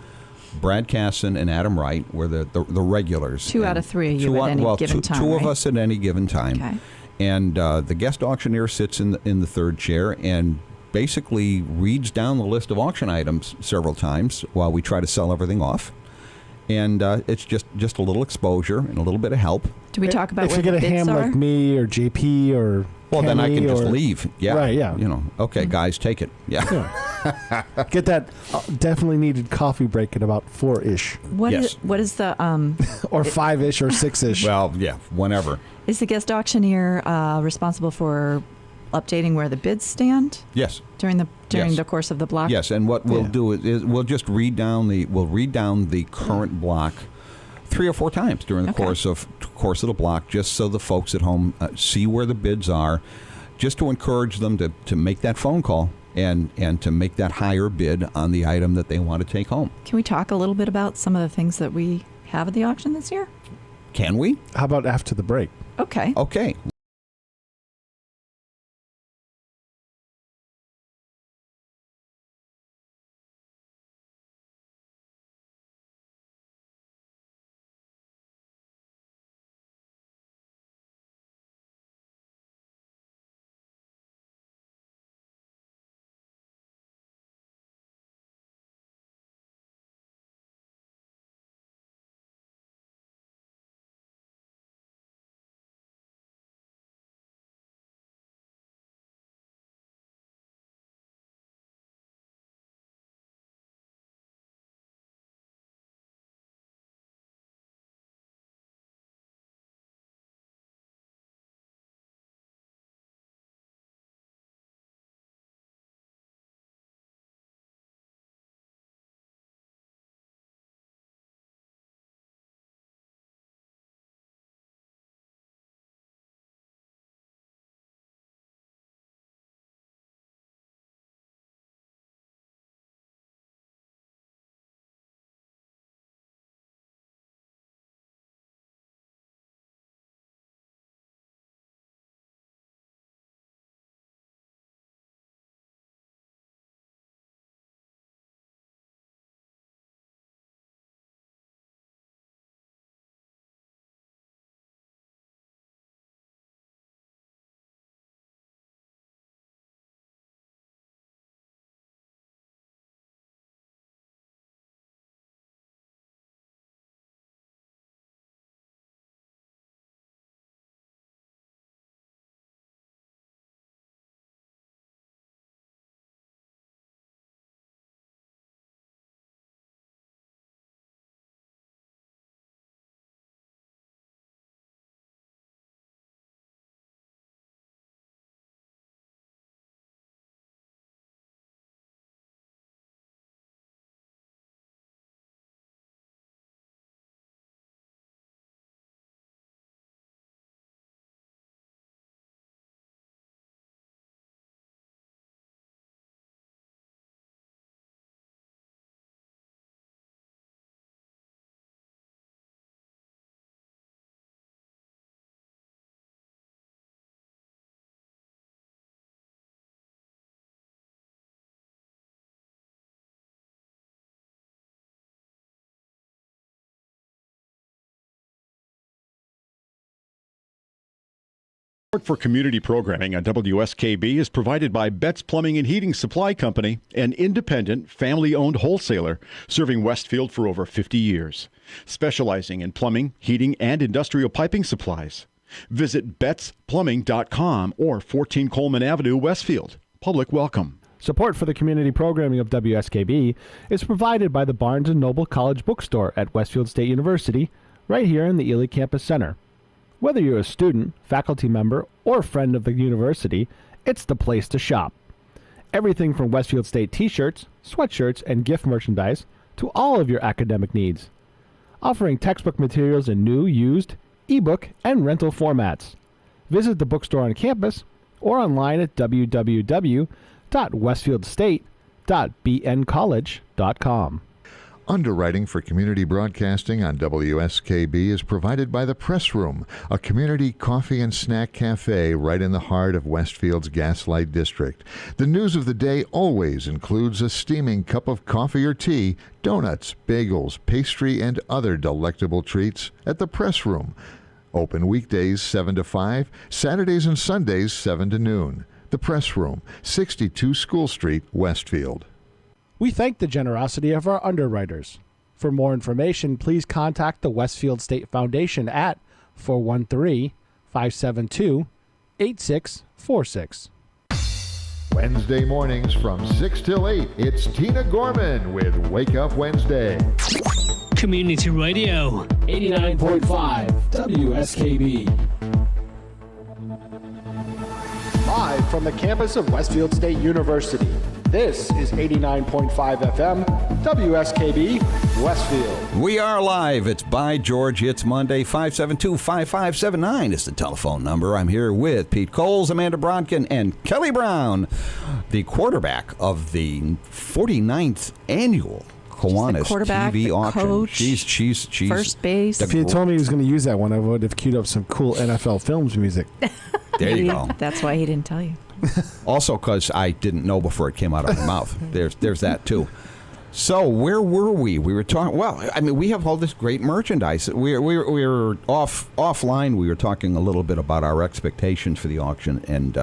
Brad Casson, and Adam Wright. We're the regulars.
2 out of 3 of you at any given time.
Two of
right?
us at any given time.
Okay.
And the guest auctioneer sits in the third chair and basically reads down the list of auction items several times while we try to sell everything off. And it's just a little exposure and a little bit of help.
Do we talk about
if
where
you get
the
a
bids
ham
are?
like me or JP or
Well, then I
Kenny
can just
or-
leave. Yeah.
Right, yeah.
Okay, guys, take it. Yeah.
Get that definitely needed coffee break at about 4-ish
What
Yes.
is what is the
or 5-ish or 6-ish.
Well, yeah, whenever.
is the guest auctioneer responsible for updating where the bids stand
Yes.
during
Yes.
the course of the block?
Yes, and what we'll do is we'll just read down the current block 3 or 4 times during the
Okay.
course of the block, just so the folks at home see where the bids are, just to encourage them to make that phone call and to make that higher bid on the item that they want to take home.
Can we talk a little bit about some of the things that we have at the auction this year?
Can we?
How about after the break?
Okay.
Okay.
Support for community programming on WSKB is provided by Betts Plumbing and Heating Supply Company, an independent, family-owned wholesaler serving Westfield for over 50 years, specializing in plumbing, heating, and industrial piping supplies. Visit bettsplumbing.com or 14 Coleman Avenue, Westfield. Public welcome.
Support for the community programming of WSKB is provided by the Barnes & Noble College Bookstore at Westfield State University, right here in the Ely Campus Center. Whether you're a student, faculty member, or friend of the university, it's the place to shop. Everything from Westfield State t-shirts, sweatshirts, and gift merchandise to all of your academic needs. Offering textbook materials in new, used, ebook, and rental formats. Visit the bookstore on campus or online at www.westfieldstate.bncollege.com.
Underwriting for community broadcasting on WSKB is provided by the Press Room, a community coffee and snack cafe right in the heart of Westfield's Gaslight District. The news of the day always includes a steaming cup of coffee or tea, donuts, bagels, pastry, and other delectable treats at the Press Room. Open weekdays 7 to 5, Saturdays and Sundays 7 to noon. The Press Room, 62 School Street, Westfield.
We thank the generosity of our underwriters. For more information, please contact the Westfield State Foundation at 413-572-8646.
Wednesday mornings from 6 till 8, it's Tina Gorman with Wake Up Wednesday.
Community Radio.
89.5 WSKB. Live from the campus of Westfield State University, this is 89.5 FM, WSKB, Westfield.
We are live. It's By George. It's Monday. 572-5579 is the telephone number. I'm here with Pete Coles, Amanda Brodkin, and Kelly Brown, the quarterback of the 49th annual Kiwanis TV auction.
Coach,
she's
first base.
If he had told me he was going to use that one, I would have queued up some cool NFL Films music.
There you go.
That's why he didn't tell you.
Also, because I didn't know before it came out of my mouth. There's that too. So where were we? We were talking. Well, I mean, we have all this great merchandise. We were offline. We were talking a little bit about our expectations for the auction, and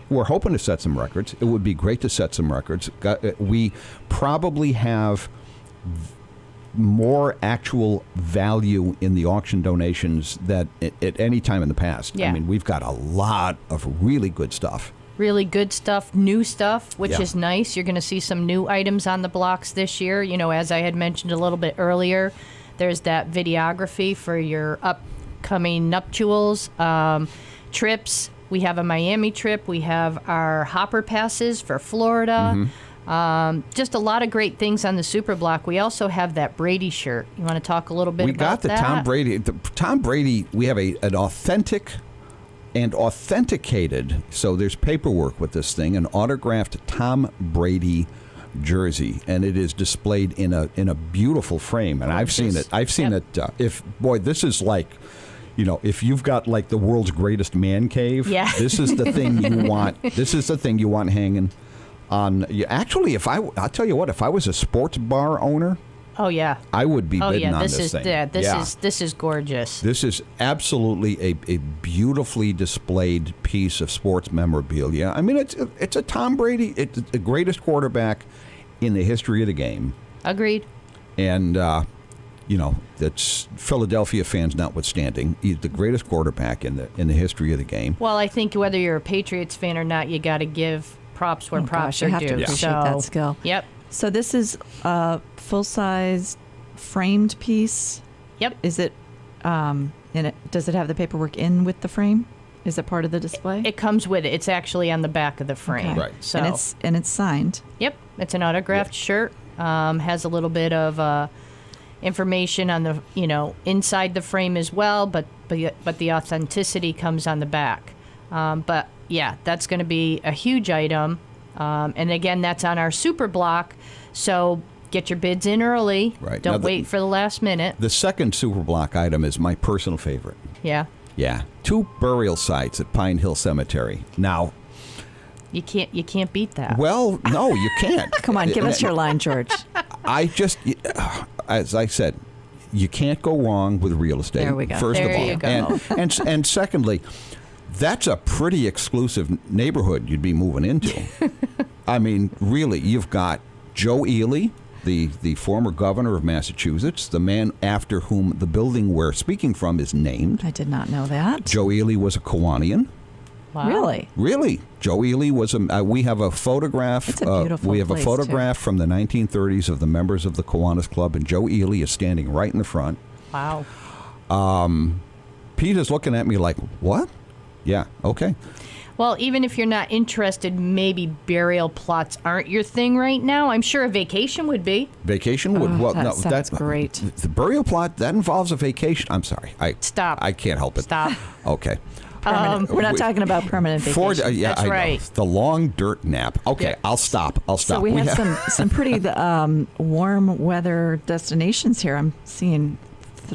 we're hoping to set some records. It would be great to set some records. We probably have more actual value in the auction donations than at any time in the past.
Yeah.
I mean, we've got a lot of really good stuff.
Really good stuff, new stuff, which
Yeah.
is nice. You're going to see some new items on the blocks this year. You know, as I had mentioned a little bit earlier, there's that videography for your upcoming nuptials, trips. We have a Miami trip. We have our hopper passes for Florida. Just a lot of great things on the super block. We also have that Brady shirt. You want to talk a little bit about that?
We got the Tom Brady. Tom Brady, we have an authentic and authenticated, so there's paperwork with this thing, an autographed Tom Brady jersey, and it is displayed in a beautiful frame. And I've seen it. This is like, you know, if you've got like the world's greatest man cave,
Yeah.
this is the thing you want. This is the thing you want hanging on. Actually, I'll tell you what, if I was a sports bar owner,
Oh yeah.
I would be bidding on
this
this
is
thing.
This is gorgeous.
This is absolutely a beautifully displayed piece of sports memorabilia. I mean, it's a Tom Brady. It's the greatest quarterback in the history of the game.
Agreed.
And, that's Philadelphia fans notwithstanding. He's the greatest quarterback in the history of the game.
Well, I think whether you're a Patriots fan or not, you got to give props where props
you
are
have
due.
to appreciate
So,
that skill.
Yep.
So this is a full-size framed piece.
Yep.
Is it does it have the paperwork in with the frame? Is it part of the display?
It comes with it. It's actually on the back of the frame.
Okay.
Right.
So
and it's signed.
Yep. It's an autographed shirt. Has a little bit of information on the inside the frame as well, but the authenticity comes on the back. But yeah, that's going to be a huge item. And again, that's on our super block. So get your bids in early.
Right.
Don't
Now
wait for the last minute.
The second super block item is my personal favorite.
Yeah.
Yeah. 2 burial sites at Pine Hill Cemetery. Now,
You can't beat that.
well, no, you can't.
Come on, give us your line, George.
As I said, you can't go wrong with real estate.
There we go.
First
There
of all,
you go.
and secondly, That's a pretty exclusive neighborhood you'd be moving into. I mean, really, you've got Joe Ely, the former governor of Massachusetts, the man after whom the building we're speaking from is named.
I did not know that.
Joe Ely was a Kiwanian.
Wow.
Really?
Really, Joe Ely was a. We have a photograph.
It's a beautiful
we have a
place,
photograph from the 1930s of the members of the Kiwanis Club, and Joe Ely is standing right in the front.
Wow.
Pete is looking at me like, "What?" Yeah. Okay.
Well, even if you're not interested, maybe burial plots aren't your thing right now. I'm sure a vacation would be.
Vacation would. Well,
that
no,
sounds great.
The burial plot that involves a vacation. I'm sorry.
Stop.
I can't help it.
Stop.
Okay.
We're not talking about permanent vacation.
Yeah,
That's
I know.
right.
The long dirt nap. Okay,
Yeah.
I'll stop.
So we have some pretty warm weather destinations here. I'm seeing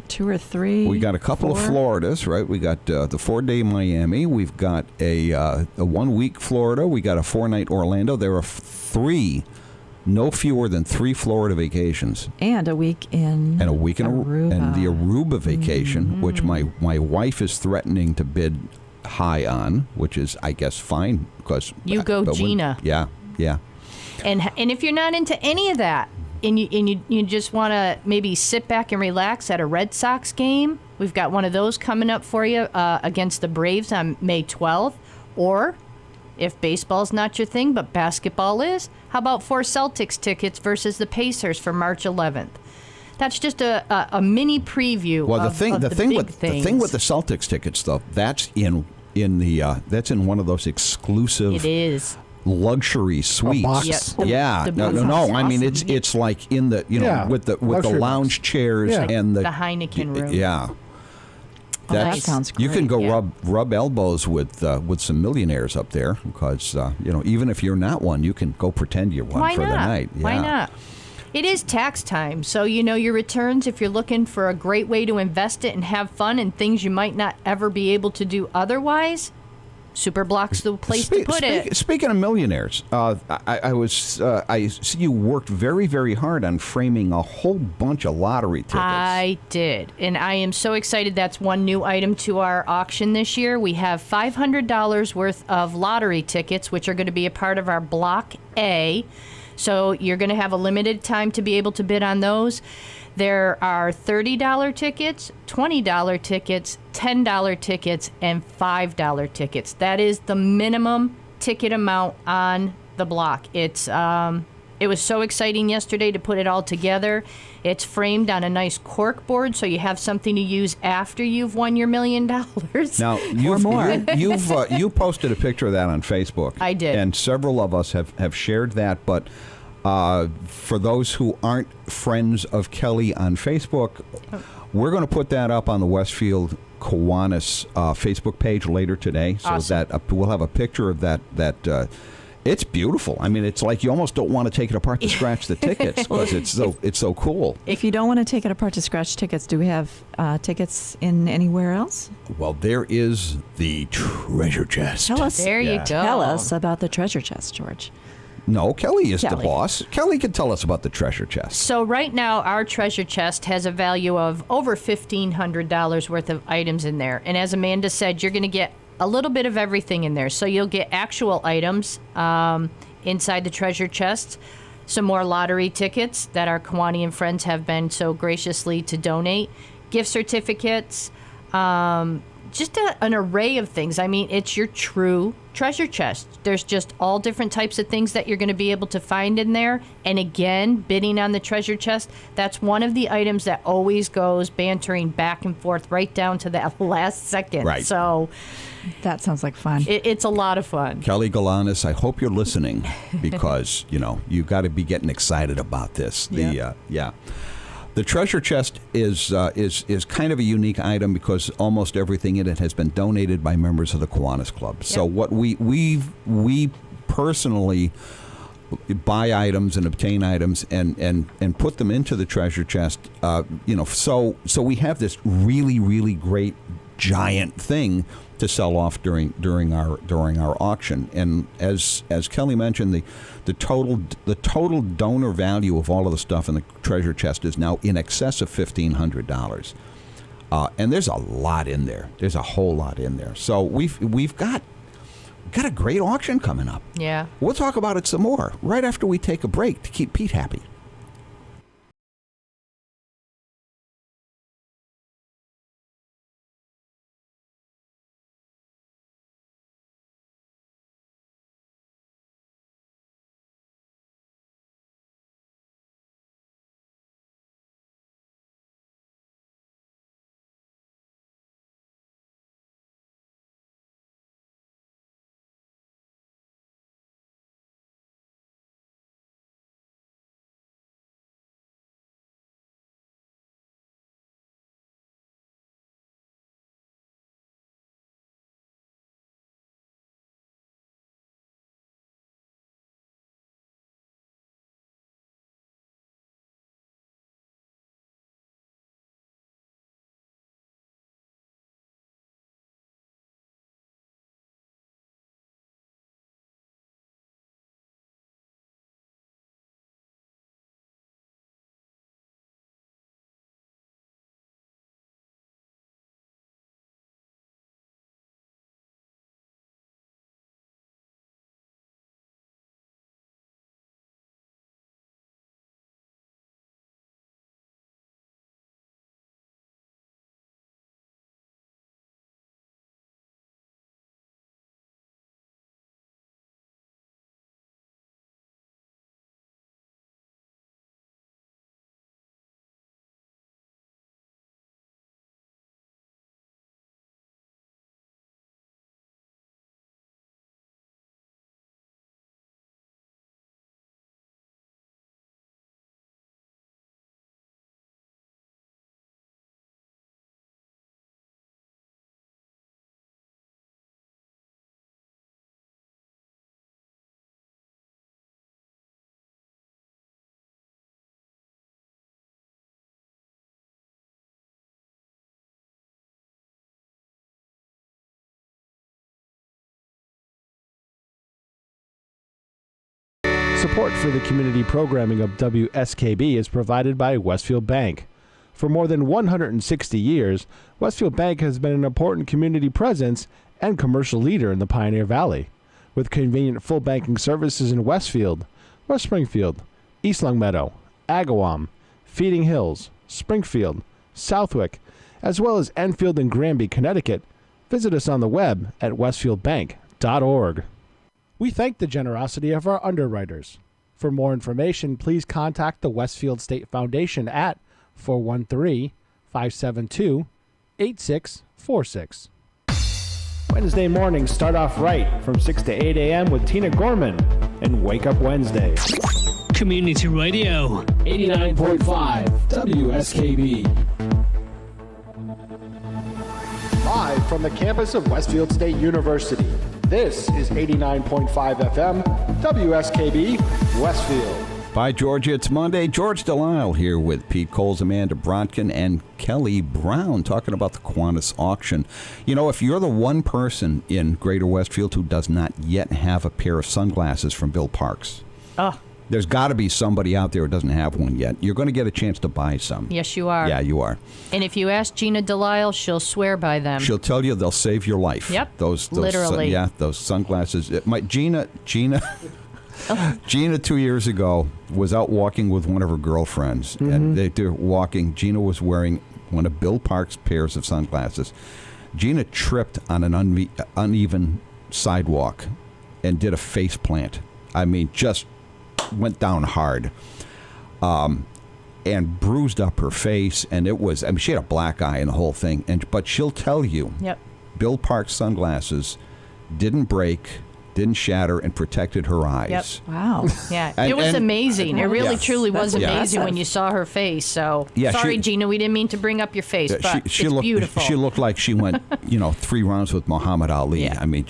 2 or 3.
We got a couple
4.
of Floridas, right? We got the 4-day Miami. We've got a 1-week Florida. We got a 4-night Orlando. There are 3, no fewer than 3 Florida vacations.
And a week in
And a week in
Aruba.
and the Aruba vacation, which my wife is threatening to bid high on, which is, I guess, fine because
You go, Gina.
Yeah.
And if you're not into any of that, and you just want to maybe sit back and relax at a Red Sox game, we've got one of those coming up for you against the Braves on May 12th. Or if baseball's not your thing, but basketball is, how about 4 Celtics tickets versus the Pacers for March 11th? That's just a mini preview.
Well,
of the
thing
big
with
things.
the thing with the Celtics tickets, though, that's in one of those exclusive.
It is.
Luxury suites.
box.
Yep.
Yeah,
The
no.
box is
I mean,
awesome.
it's like in the
Yeah,
with the
luxury
lounge
box.
chairs
Yeah.
and
The Heineken room.
Yeah,
Oh, that sounds
You can
great,
go
yeah.
rub elbows with some millionaires up there because even if you're not one, you can go pretend you're one
Why
for
not?
the night.
Why
Yeah.
not? It is tax time, so your returns, if you're looking for a great way to invest it and have fun and things you might not ever be able to do otherwise, Superblock's the place to put it.
Speaking of millionaires, I see you worked very, very hard on framing a whole bunch of lottery tickets.
I did, and I am so excited. That's one new item to our auction this year. We have $500 worth of lottery tickets, which are going to be a part of our Block A. So you're going to have a limited time to be able to bid on those. There are $30 tickets, $20 tickets, $10 tickets, and $5 tickets. That is the minimum ticket amount on the block. It was so exciting yesterday to put it all together. It's framed on a nice cork board, so you have something to use after you've won your $1 million.
Now, you posted a picture of that on Facebook.
I did.
And several of us have shared that. But for those who aren't friends of Kelly on Facebook, we're going to put that up on the Westfield Kiwanis Facebook page later today. So
Awesome.
that we'll have a picture of that. It's beautiful. I mean, it's like you almost don't want to take it apart to scratch the tickets because it's so cool.
If you don't want to take it apart to scratch tickets, do we have tickets in anywhere else?
Well, there is the treasure chest.
Tell us.
There you go.
Tell us about the treasure chest, George.
No, Kelly is the
Kelly.
boss. Kelly can tell us about the treasure chest.
So right now, our treasure chest has a value of over $1,500 worth of items in there. And as Amanda said, you're going to get a little bit of everything in there. So you'll get actual items inside the treasure chest, some more lottery tickets that our Kiwanian friends have been so graciously to donate, gift certificates, just an array of things. I mean, it's your true treasure chest. There's just all different types of things that you're going to be able to find in there. And again, bidding on the treasure chest, that's one of the items that always goes bantering back and forth right down to that last second.
Right.
So
That sounds like fun.
it's a lot of fun.
Kelly Galanis, I hope you're listening because, you got to be getting excited about this. The treasure chest is kind of a unique item because almost everything in it has been donated by members of the Kiwanis Club. So what we personally buy items and obtain items and put them into the treasure chest. So we have this really, really great giant thing to sell off during our auction. And as Kelly mentioned, the total donor value of all of the stuff in the treasure chest is now in excess of $1,500. And there's a lot in there. There's a whole lot in there. So we've got a great auction coming up.
Yeah.
We'll talk about it some more right after we take a break to keep Pete happy.
Support for the community programming of WSKB is provided by Westfield Bank. For more than 160 years, Westfield Bank has been an important community presence and commercial leader in the Pioneer Valley. With convenient full banking services in Westfield, West Springfield, East Longmeadow, Agawam, Feeding Hills, Springfield, Southwick, as well as Enfield and Granby, Connecticut, visit us on the web at westfieldbank.org. We thank the generosity of our underwriters. For more information, please contact the Westfield State Foundation at 413-572-8646. Wednesday mornings start off right from 6 to 8 a.m. with Tina Gorman and Wake Up Wednesday.
Community Radio.
89.5 WSKB. Live from the campus of Westfield State University, this is 89.5 FM, WSKB, Westfield.
By Georgia, it's Monday. George Delisle here with Pete Coles, Amanda Bronkin, and Kelly Brown talking about the Kiwanis auction. You know, if you're the one person in Greater Westfield who does not yet have a pair of sunglasses from Bill Parks, there's got to be somebody out there who doesn't have one yet. You're going to get a chance to buy some.
Yes, you are.
Yeah, you are.
And if you ask Gina Delisle, she'll swear by them.
She'll tell you they'll save your life.
Yep.
Those
literally.
Those sunglasses. Gina 2 years ago was out walking with one of her girlfriends, and they're walking. Gina was wearing one of Bill Parks' pairs of sunglasses. Gina tripped on an uneven sidewalk and did a face plant. I mean, just went down hard, and bruised up her face, and it was, I mean, she had a black eye and the whole thing, but she'll tell you, Bill Parks' sunglasses didn't break, didn't shatter, and protected her eyes.
Yep.
Wow.
Yeah, it was amazing. It really, truly was
That's
amazing
impressive.
when you saw her face. So,
Yeah,
sorry,
she-
Gina, we didn't mean to bring up your face, but it's beautiful.
She looked like she went, 3 rounds with Muhammad Ali.
Yeah.
I mean,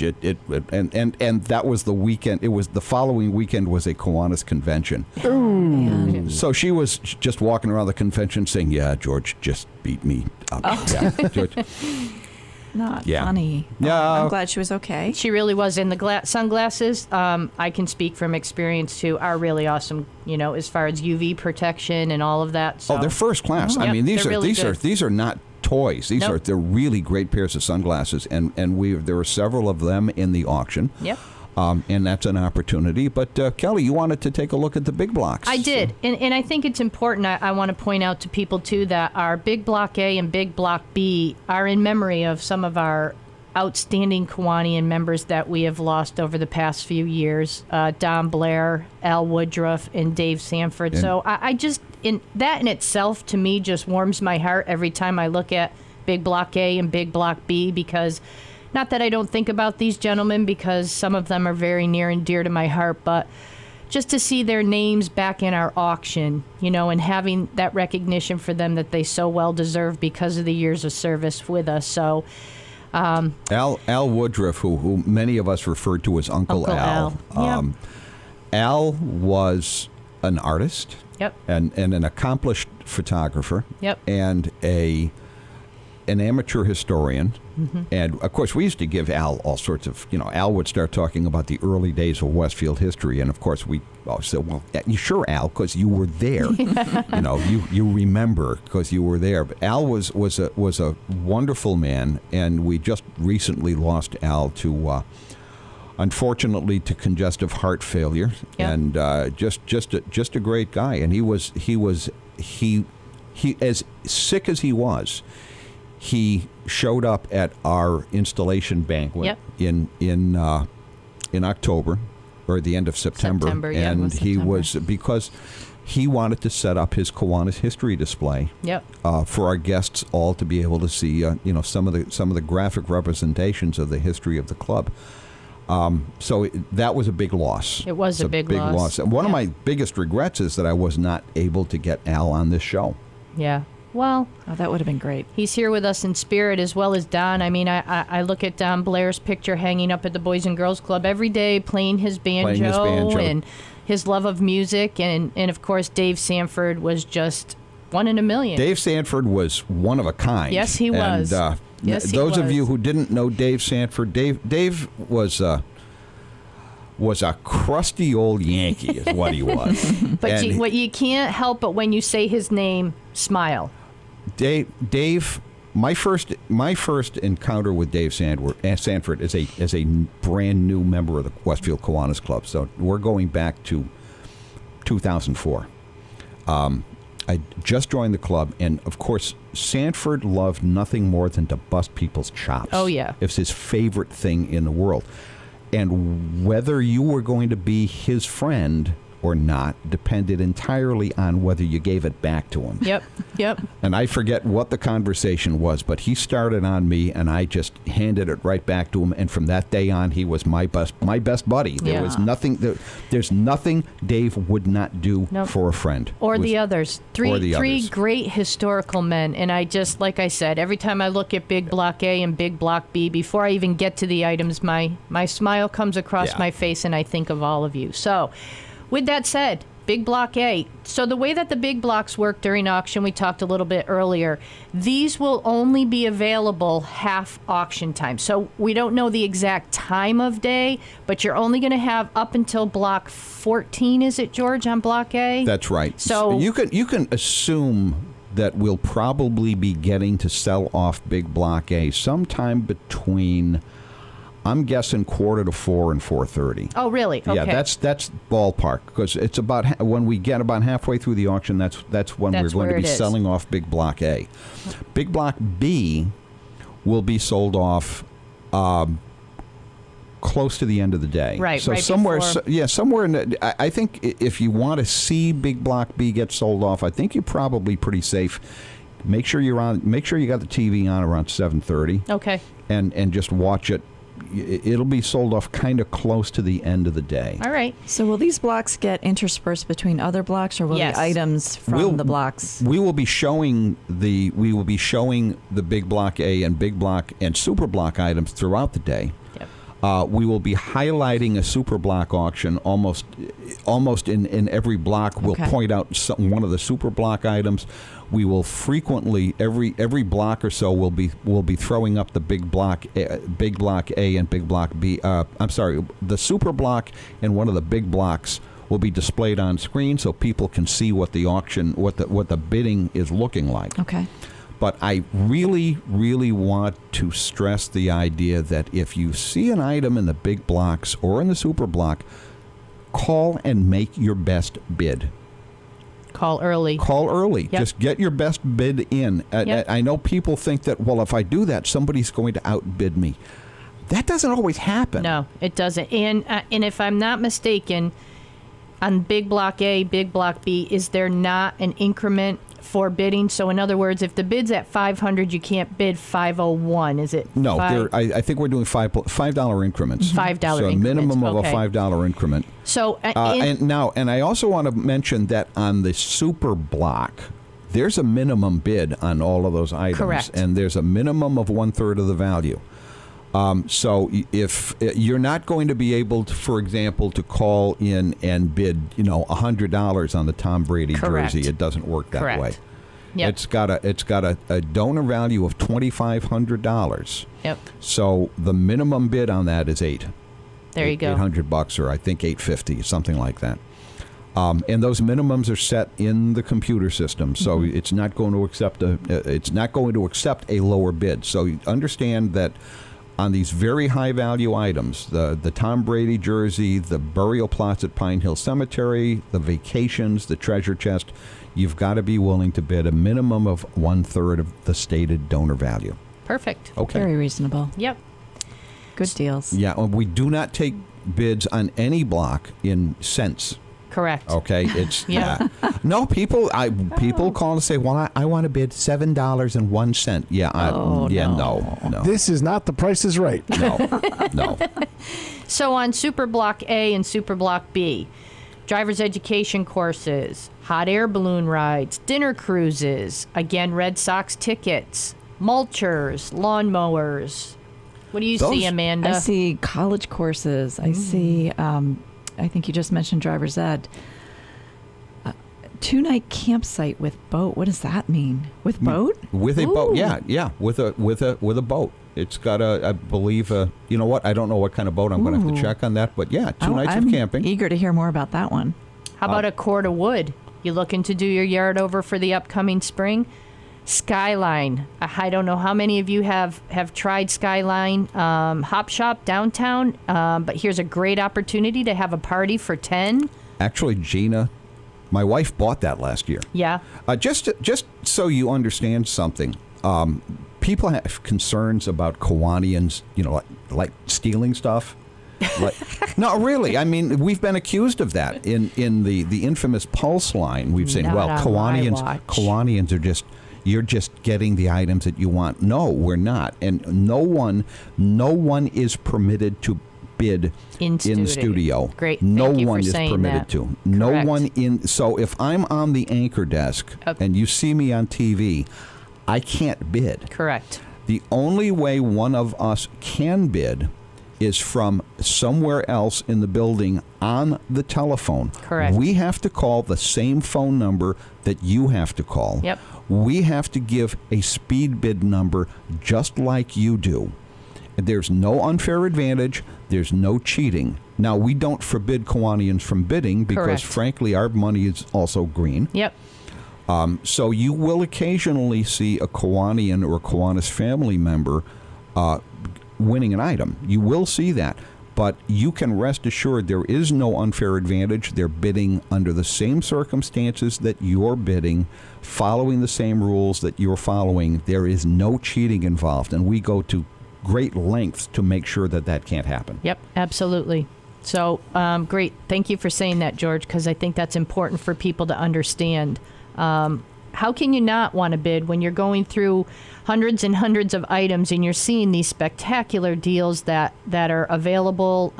and that was the weekend. It was the following weekend was a Kiwanis convention.
Man.
So she was just walking around the convention saying, "Yeah, George just beat me up." Yeah, George.
Not
Yeah.
funny.
Yeah.
I'm glad she was okay.
She really was. And the sunglasses, I can speak from experience too, are really awesome. As far as UV protection and all of that. So.
Oh, they're first class. I
Yep,
mean, these
they're
are
really
these
good.
are these are not toys. They're really great pairs of sunglasses, and there were several of them in the auction.
Yep.
And that's an opportunity. But Kelly, you wanted to take a look at the big blocks.
I did. And I think it's important. I want to point out to people, too, that our Big Block A and Big Block B are in memory of some of our outstanding Kiwanian members that we have lost over the past few years. Don Blair, Al Woodruff, and Dave Sanford. So I just, that in itself, to me, just warms my heart every time I look at Big Block A and Big Block B, because not that I don't think about these gentlemen, because some of them are very near and dear to my heart, but just to see their names back in our auction, and having that recognition for them that they so well deserve because of the years of service with us. So
Al Woodruff, who many of us referred to as Uncle Al.
Yep.
Al was an artist.
Yep.
And an accomplished photographer.
Yep.
And an amateur historian. Mm-hmm. And, of course, we used to give Al all sorts of, Al would start talking about the early days of Westfield history. And, of course, we said, well, you sure, Al, because you were there. You remember because you were there. But Al was a wonderful man, and we just recently lost Al to, unfortunately, to congestive heart failure.
Yep.
And just a great guy. And he as sick as he was, he showed up at our installation banquet in October, or the end of September, and he was, because he wanted to set up his Kiwanis history display.
Yep.
For our guests all to be able to see, some of the graphic representations of the history of the club. So that was a big loss.
It was a big loss.
And one of my biggest regrets is that I was not able to get Al on this show.
Yeah. Well,
that would have been great.
He's here with us in spirit, as well as Don. I mean, I look at Don Blair's picture hanging up at the Boys and Girls Club every day, playing his banjo. And his love of music. And of course, Dave Sanford was just one in a million.
Dave Sanford was one of a kind.
Yes, he was.
And those of you who didn't know Dave Sanford, Dave was a crusty old Yankee, is what he was.
But you can't help but when you say his name, smile.
Dave, my first encounter with Dave Sanford as a brand new member of the Westfield Kiwanis Club. So we're going back to 2004. I just joined the club, and of course, Sanford loved nothing more than to bust people's chops.
Oh yeah,
it's his favorite thing in the world. And whether you were going to be his friend or not depended entirely on whether you gave it back to him.
Yep.
And I forget what the conversation was, but he started on me, and I just handed it right back to him. And from that day on, he was my best buddy. There was nothing. There's nothing Dave would not do for a friend.
Or the others. Three great historical men. And I just, like I said, every time I look at Big Block A and Big Block B, before I even get to the items, my smile comes across my face, and I think of all of you. So, with that said, Big Block A. So the way that the big blocks work during auction, we talked a little bit earlier, these will only be available half auction time. So we don't know the exact time of day, but you're only going to have up until block 14, is it, George, on Block A?
That's right.
So
you can assume that we'll probably be getting to sell off Big Block A sometime between, I'm guessing 3:45 and 4:30.
Oh, really? Okay.
Yeah, that's ballpark, because it's about when we get about halfway through the auction. That's when we're going to be selling off Big Block A. Big Block B will be sold off close to the end of the day.
Right.
So
right
somewhere,
before.
somewhere in the, I think if you want to see Big Block B get sold off, I think you're probably pretty safe. Make sure you got the TV on around 7:30.
Okay.
And just watch it. It'll be sold off kind of close to the end of the day.
All right.
So will these blocks get interspersed between other blocks, or will the items from the blocks?
We will be showing the Big Block A and Big Block and Super Block items throughout the day.
Yep.
We will be highlighting a Super Block auction almost in every block. We'll point out one of the Super Block items. We will frequently every block or so we'll be throwing up the Big Block A and Big Block B. I'm sorry, the Super Block and one of the big blocks will be displayed on screen so people can see what the auction, what the bidding is looking like.
Okay.
But I really, really want to stress the idea that if you see an item in the big blocks or in the super block, call and make your best bid.
Call early.
Call early.
Yep.
Just get your best bid in.
Yep.
I know people think that, well, if I do that, somebody's going to outbid me. That doesn't always happen.
No, it doesn't. And if I'm not mistaken, on Big Block A, Big Block B, is there not an increment for bidding? So in other words, if the bid's at 500, you can't bid 501. Is it?
No, I think we're doing $5 increments.
$5
so
increments.
a minimum of
okay.
a $5 increment.
So
and I also want to mention that on the super block, there's a minimum bid on all of those items.
Correct.
And there's a minimum of 1/3 of the value. So if you're not going to be able to, for example, to call in and bid, $100 on the Tom Brady
Correct.
jersey, it doesn't work that
Correct.
way.
Yep.
It's got a donor value of $2,500.
Yep.
So the minimum bid on that is
There you go.
$800 or I think $850, something like that. And those minimums are set in the computer system, so
Mm-hmm.
it's not going to accept a lower bid. So you understand that on these very high value items, the Tom Brady jersey, the burial plots at Pine Hill Cemetery, the vacations, the treasure chest, you've got to be willing to bid a minimum of 1/3 of the stated donor value.
Perfect.
Okay.
Very reasonable.
Yep.
Good deals.
Yeah, we do not take bids on any block in cents.
Correct.
Okay, it's
Yeah.
No, people call and say, "Well, I want to bid $7.01." Yeah, no.
This is not The Price is Right.
No.
So on Super Block A and Super Block B, driver's education courses, hot air balloon rides, dinner cruises, again, Red Sox tickets, mulchers, lawnmowers. What do you see, Amanda?
I see college courses. I see, I think you just mentioned driver's ed. 2-night campsite with boat. What does that mean? With boat?
With a boat,
Ooh.
yeah, with a boat. It's got I believe, you know what? I don't know what kind of boat. I'm going to have to
Ooh.
check on that. But yeah, 2 nights
I'm
of camping.
Eager to hear more about that one.
How about a cord of wood? You looking to do your yard over for the upcoming spring? Skyline. I don't know how many of you have tried Skyline Hop Shop downtown, but here's a great opportunity to have a party for 10.
Actually, Gina, my wife bought that last year.
Yeah.
Just so you understand something, people have concerns about Kiwanians, like stealing stuff. No, really. I mean, we've been accused of that in the infamous Pulse line. We've said,
Not
well,
on my
Kiwanians are you're just getting the items that you want. No, we're not, and no one is permitted to bid
In
the studio.
Great.
No
Thank you
one
for
is
saying
permitted
that.
to. No
Correct.
one in. So if I'm on the anchor desk and you see me on TV, I can't bid.
Correct.
The only way one of us can bid is from somewhere else in the building on the telephone.
Correct.
We have to call the same phone number that you have to call.
Yep.
We have to give a speed bid number just like you do. There's no unfair advantage. There's no cheating. Now, we don't forbid Kiwanians from bidding because,
Correct.
frankly, our money is also green.
Yep.
So you will occasionally see a Kiwanian or a Kiwanis family member winning an item. You will see that. But you can rest assured there is no unfair advantage. They're bidding under the same circumstances that you're bidding, following the same rules that you're following. There is no cheating involved, and we go to great lengths to make sure that can't happen.
Yep, absolutely. So, great. Thank you for saying that, George, because I think that's important for people to understand. How can you not want to bid when you're going through hundreds and hundreds of items and you're seeing these spectacular deals that are available?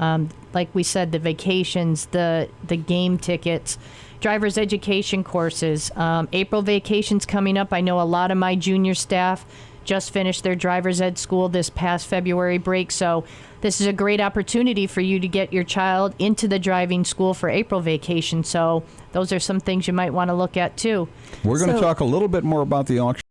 Like we said, the vacations, the game tickets, driver's education courses. April vacation's coming up. I know a lot of my junior staff just finished their driver's ed school this past February break. So this is a great opportunity for you to get your child into the driving school for April vacation. So those are some things you might want to look at too.
We're going to talk a little bit more about the auction.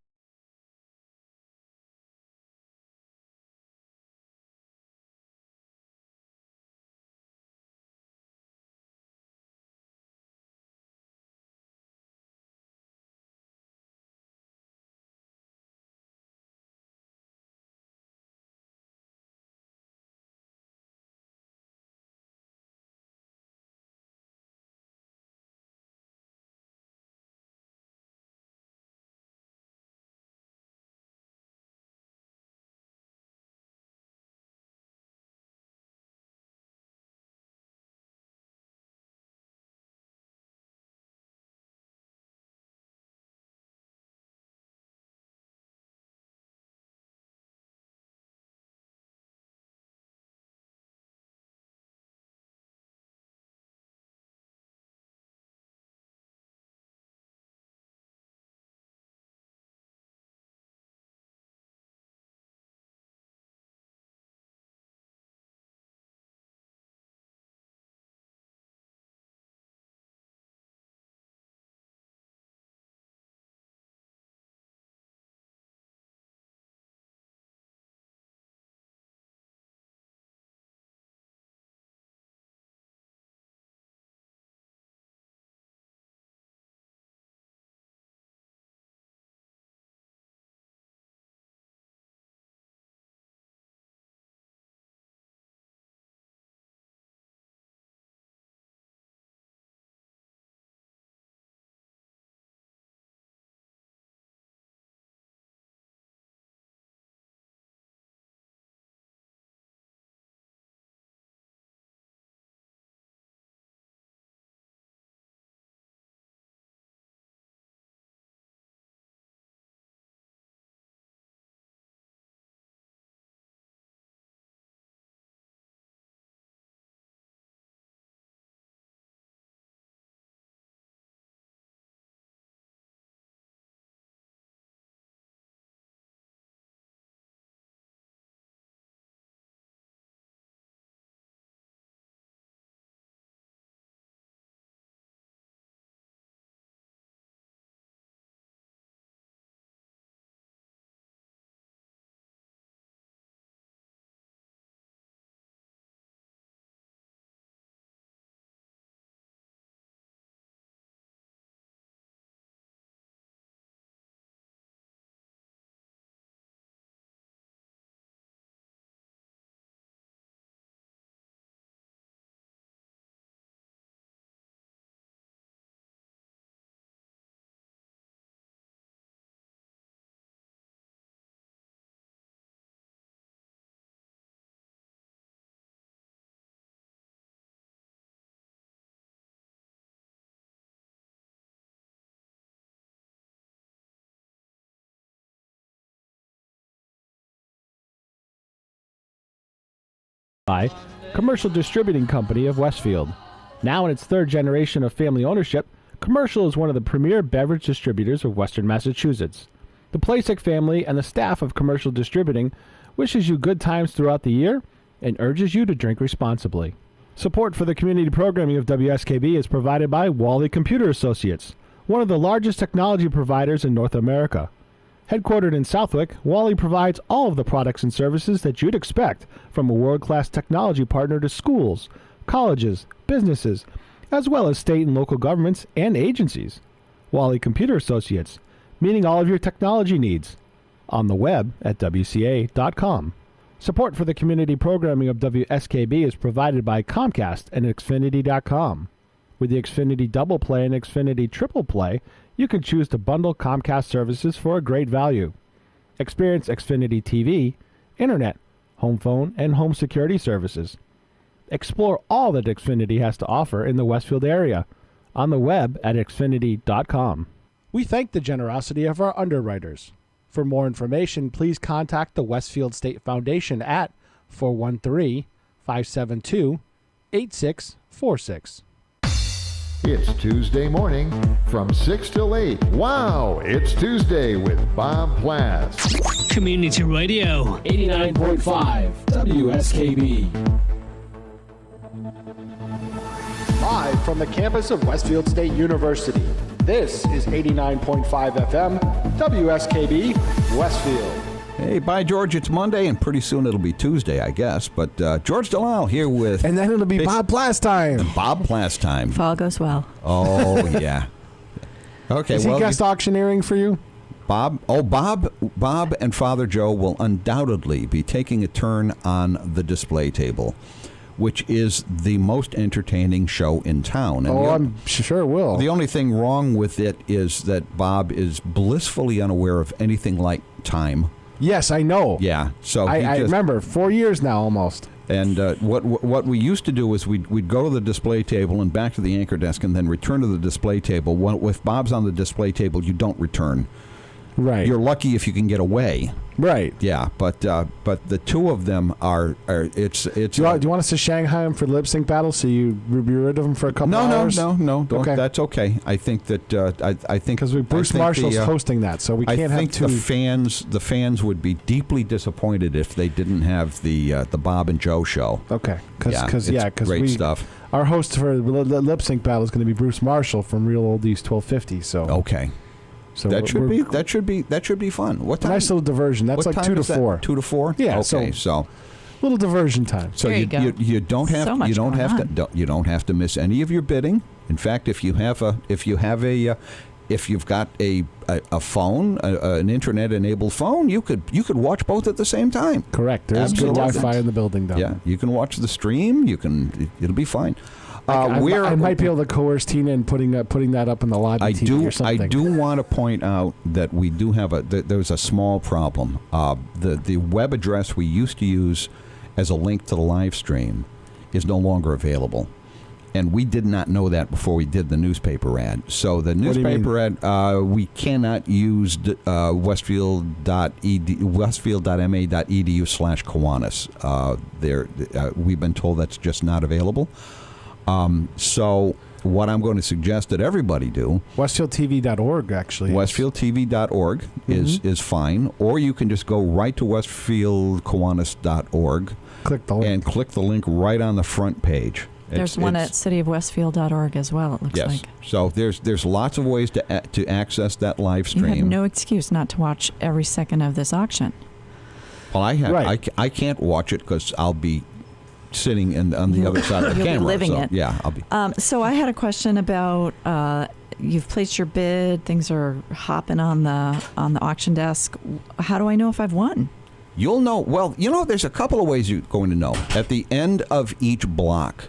by Commercial Distributing Company of Westfield. Now in its third generation of family ownership, Commercial is one of the premier beverage distributors of Western Massachusetts. The Plasek family and the staff of Commercial Distributing wishes you good times throughout the year and urges you to drink responsibly. Support for the community programming of WSKB is provided by Wally Computer Associates, one of the largest technology providers in North America. Headquartered in Southwick, Wally provides all of the products and services that you'd expect from a world-class technology partner to schools, colleges, businesses, as well as state and local governments and agencies. Wally Computer Associates, meeting all of your technology needs. On the web at WCA.com. Support for the community programming of WSKB is provided by Comcast and Xfinity.com. With the Xfinity Double Play and Xfinity Triple Play, you can choose to bundle Comcast services for a great value. Experience Xfinity TV, Internet, home phone, and home security services. Explore all that Xfinity has to offer in the Westfield area on the web at Xfinity.com. We thank the generosity of our underwriters. For more information, please contact the Westfield State Foundation at 413-572-8646.
It's Tuesday morning from 6 till 8. Wow, it's Tuesday with Bob Plass.
Community Radio.
89.5 WSKB. Live from the campus of Westfield State University, this is 89.5 FM WSKB Westfield.
Hey, by George, it's Monday, and pretty soon it'll be Tuesday, I guess. But George Delisle here with...
And then it'll be Bob Plass time.
Bob Plass time.
If all goes well.
Oh, yeah. Okay,
is he guest auctioneering for you?
Bob and Father Joe will undoubtedly be taking a turn on the display table, which is the most entertaining show in town. And
I'm sure it will.
The only thing wrong with it is that Bob is blissfully unaware of anything like time.
Yes, I know.
Yeah, so
I remember 4 years now almost.
And what we used to do was we'd go to the display table and back to the anchor desk and then return to the display table. Well, if Bob's on the display table, you don't return.
Right.
You're lucky if you can get away.
Right.
Yeah, but the two of them are it's. Do
you want us to Shanghai him for the lip sync battle so you be rid of him for a couple hours?
No. Don't,
okay.
That's okay. I think that I think
because Bruce Marshall's hosting that, so we can't have two.
The fans would be deeply disappointed if they didn't have the Bob and Joe show.
Okay. Because
great stuff.
Our host for the lip sync battle is going to be Bruce Marshall from Real Oldies 1250. So
okay. So that should be fun. What time?
Nice little diversion. That's like 2 to 4.
2 to 4.
Yeah.
Okay. So
little diversion time.
So you don't have to miss any of your bidding. In fact, if you've got a phone, an internet enabled phone, you could watch both at the same time.
Correct. There's good Wi-Fi in the building down there.
You can watch the stream. It'll be fine.
I might be able to coerce Tina in putting that up in the lobby TV or something.
I do want to point out that we do have there's a small problem. The web address we used to use as a link to the live stream is no longer available. And we did not know that before we did the newspaper ad. So the newspaper ad, we cannot use westfield.ma.edu/Kiwanis. We've been told that's just not available. So what I'm going to suggest that everybody do...
WestfieldTV.org, actually.
WestfieldTV.org is fine. Or you can just go right to WestfieldKiwanis.org.
Click the link.
And click the link right on the front page.
There's one at cityofwestfield.org as well, it looks like.
So there's lots of ways to access that live stream.
You have no excuse not to watch every second of this auction.
Well, I can't watch it because I'll be sitting on the other side of the camera.
Be living it.
Yeah, I'll be.
So I had a question about you've placed your bid. Things are hopping on the auction desk. How do I know if I've won?
You'll know. Well, there's a couple of ways you're going to know. At the end of each block,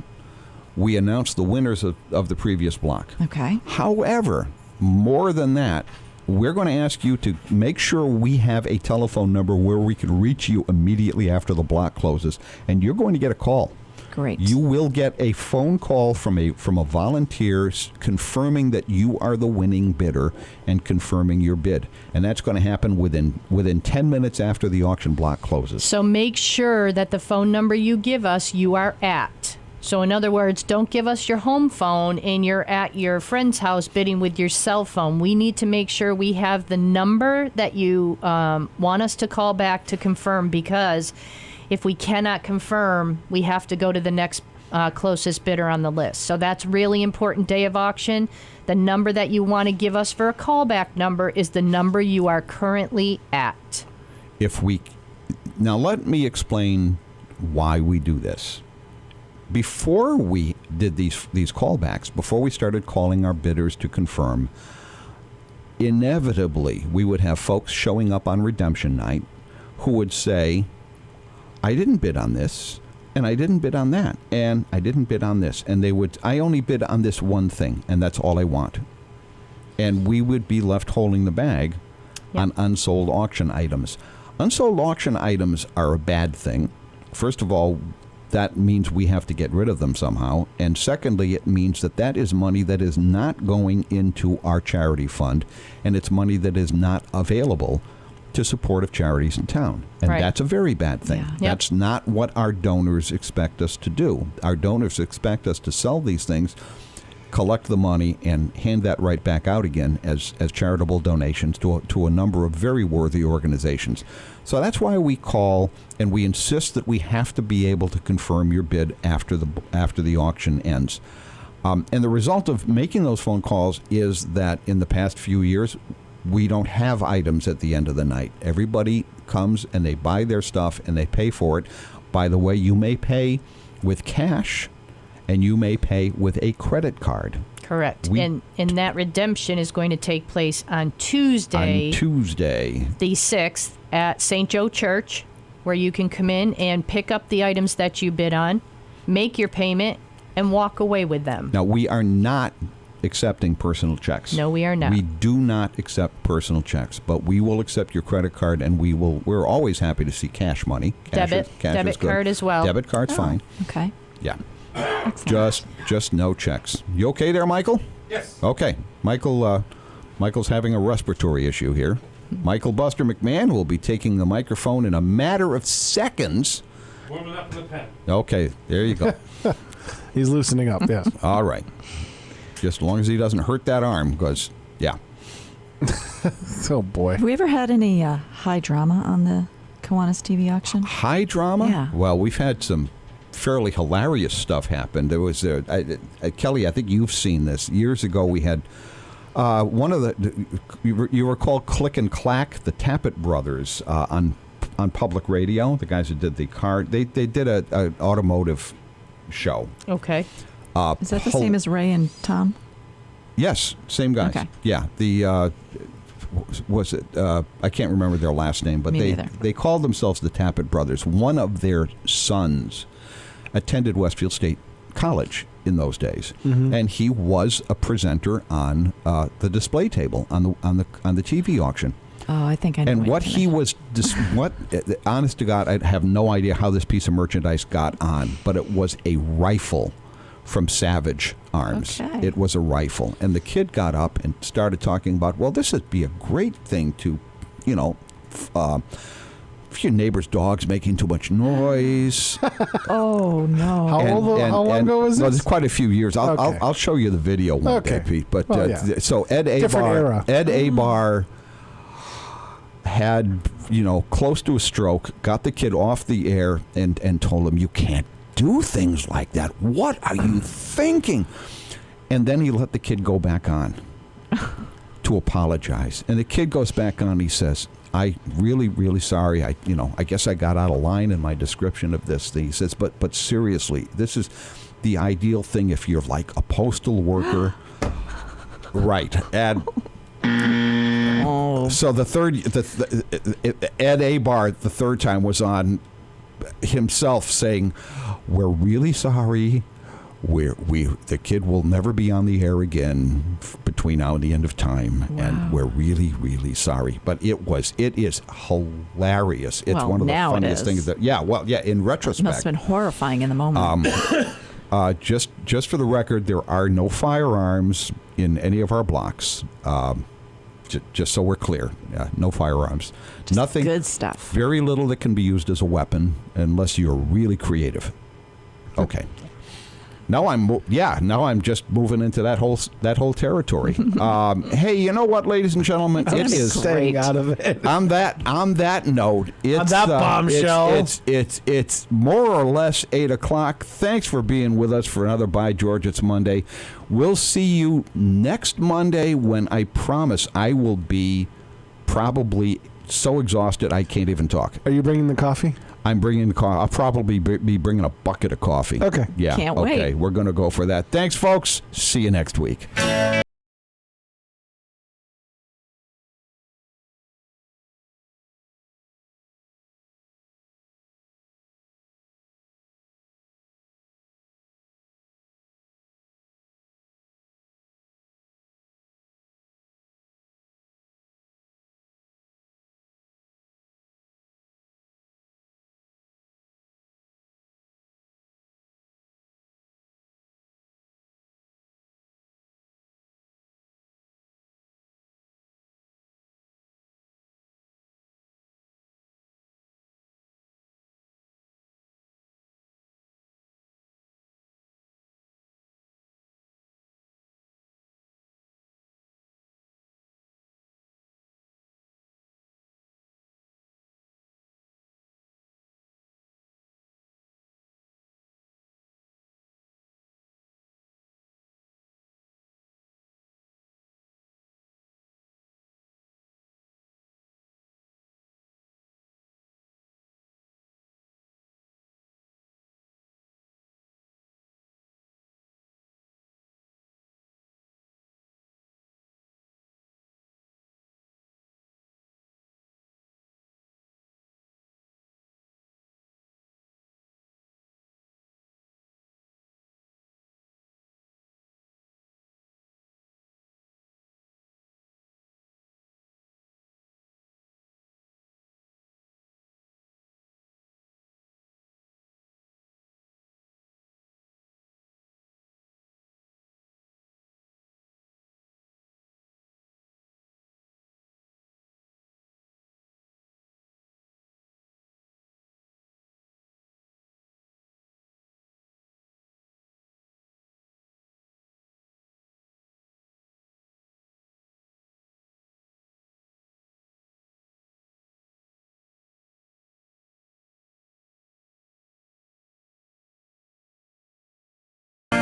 we announce the winners of the previous block.
Okay.
However, more than that, we're going to ask you to make sure we have a telephone number where we can reach you immediately after the block closes, and you're going to get a call
Great.
You will get a phone call from a volunteer confirming that you are the winning bidder and confirming your bid. And that's going to happen within 10 minutes after the auction block closes.
So make sure that the phone number you give us, you are at. So in other words, don't give us your home phone and you're at your friend's house bidding with your cell phone. We need to make sure we have the number that you want us to call back to confirm, because if we cannot confirm, we have to go to the next closest bidder on the list. So that's really important day of auction. The number that you want to give us for a callback number is the number you are currently at.
Now let me explain why we do this. Before we did these callbacks, before we started calling our bidders to confirm, inevitably we would have folks showing up on redemption night who would say, I didn't bid on this, and I didn't bid on that, and I didn't bid on this. And I only bid on this one thing, and that's all I want. And we would be left holding the bag on unsold auction items. Unsold auction items are a bad thing. First of all, that means we have to get rid of them somehow. And secondly, it means that is money that is not going into our charity fund, and it's money that is not available to support of charities in town. And that's a very bad thing.
Yeah.
That's not what our donors expect us to do. Our donors expect us to sell these things, collect the money, and hand that right back out again as charitable donations to a number of very worthy organizations. So that's why we call and we insist that we have to be able to confirm your bid after the auction ends. And the result of making those phone calls is that in the past few years, we don't have items at the end of the night. Everybody comes and they buy their stuff and they pay for it. By the way, you may pay with cash and you may pay with a credit card.
Correct. And that redemption is going to take place on Tuesday, the 6th, at St. Joe Church, where you can come in and pick up the items that you bid on, make your payment, and walk away with them.
Now, we are not accepting personal checks.
No, we are not.
We do not accept personal checks, but we will accept your credit card, and we're always happy to see cash money.
Debit card as well.
Debit card's fine.
Okay.
Yeah.
Excellent.
Just no checks. You okay there, Michael?
Yes.
Okay. Michael's having a respiratory issue here. Michael Buster McMahon will be taking the microphone in a matter of seconds.
Warming up in the pen.
Okay, there you go.
He's loosening up, yes.
All right. Just as long as he doesn't hurt that arm, because, yeah.
Oh, boy.
Have we ever had any high drama on the Kiwanis TV auction?
High drama?
Yeah.
Well, we've had some fairly hilarious stuff happen. There was, Kelly, I think you've seen this. Years ago, we had one of the, you recall Click and Clack, the Tappet brothers on public radio, the guys who did the car, they did an automotive show.
Okay.
Is that the same as Ray and Tom?
Yes, same guys.
Okay.
Yeah, was it? I can't remember their last name, but they called themselves the Tappet Brothers. One of their sons attended Westfield State College in those days, and he was a presenter on the display table on the TV auction.
Oh, I think I know.
And what he was, honest to God, I have no idea how this piece of merchandise got on, but it was a rifle from Savage Arms.
Okay.
It was a rifle. And the kid got up and started talking about, well, this would be a great thing to, if your neighbor's dog's making too much noise.
Oh, no.
How long ago was this?
No, it's quite a few years.
Okay.
I'll show you the video one day, Pete. But so Ed
Different era.
Abar had, close to a stroke, got the kid off the air and told him, you can't do things like that. What are you thinking? And then he let the kid go back on to apologize. And the kid goes back on and he says, I really, really sorry. I guess I got out of line in my description of this thing. He says, but seriously, this is the ideal thing if you're like a postal worker. Right. And so Ed Abar, the third time, was on himself saying, we're really sorry. The kid will never be on the air again between now and the end of time, and we're really, really sorry. But it is hilarious. It's
Well,
one of the
now it
funniest
is.
things that. Yeah, well, yeah. In
It
retrospect,
must have been horrifying in the moment.
just for the record, there are no firearms in any of our blocks. Just so we're clear, no firearms.
Just
Nothing.
good stuff.
Very little that can be used as a weapon unless you're really creative. Okay. Now I'm just moving into that whole territory. Hey, you know what, ladies and gentlemen, it is
Staying out of it.
on that note. It's,
On that bombshell.
It's more or less 8:00. Thanks for being with us for another By George It's Monday. We'll see you next Monday when I promise I will be probably so exhausted I can't even talk.
Are you bringing the coffee?
I'm bringing the coffee. I'll probably be bringing a bucket of coffee.
Okay.
Yeah.
Can't
okay.
wait.
We're going to go for that. Thanks, folks. See you next week.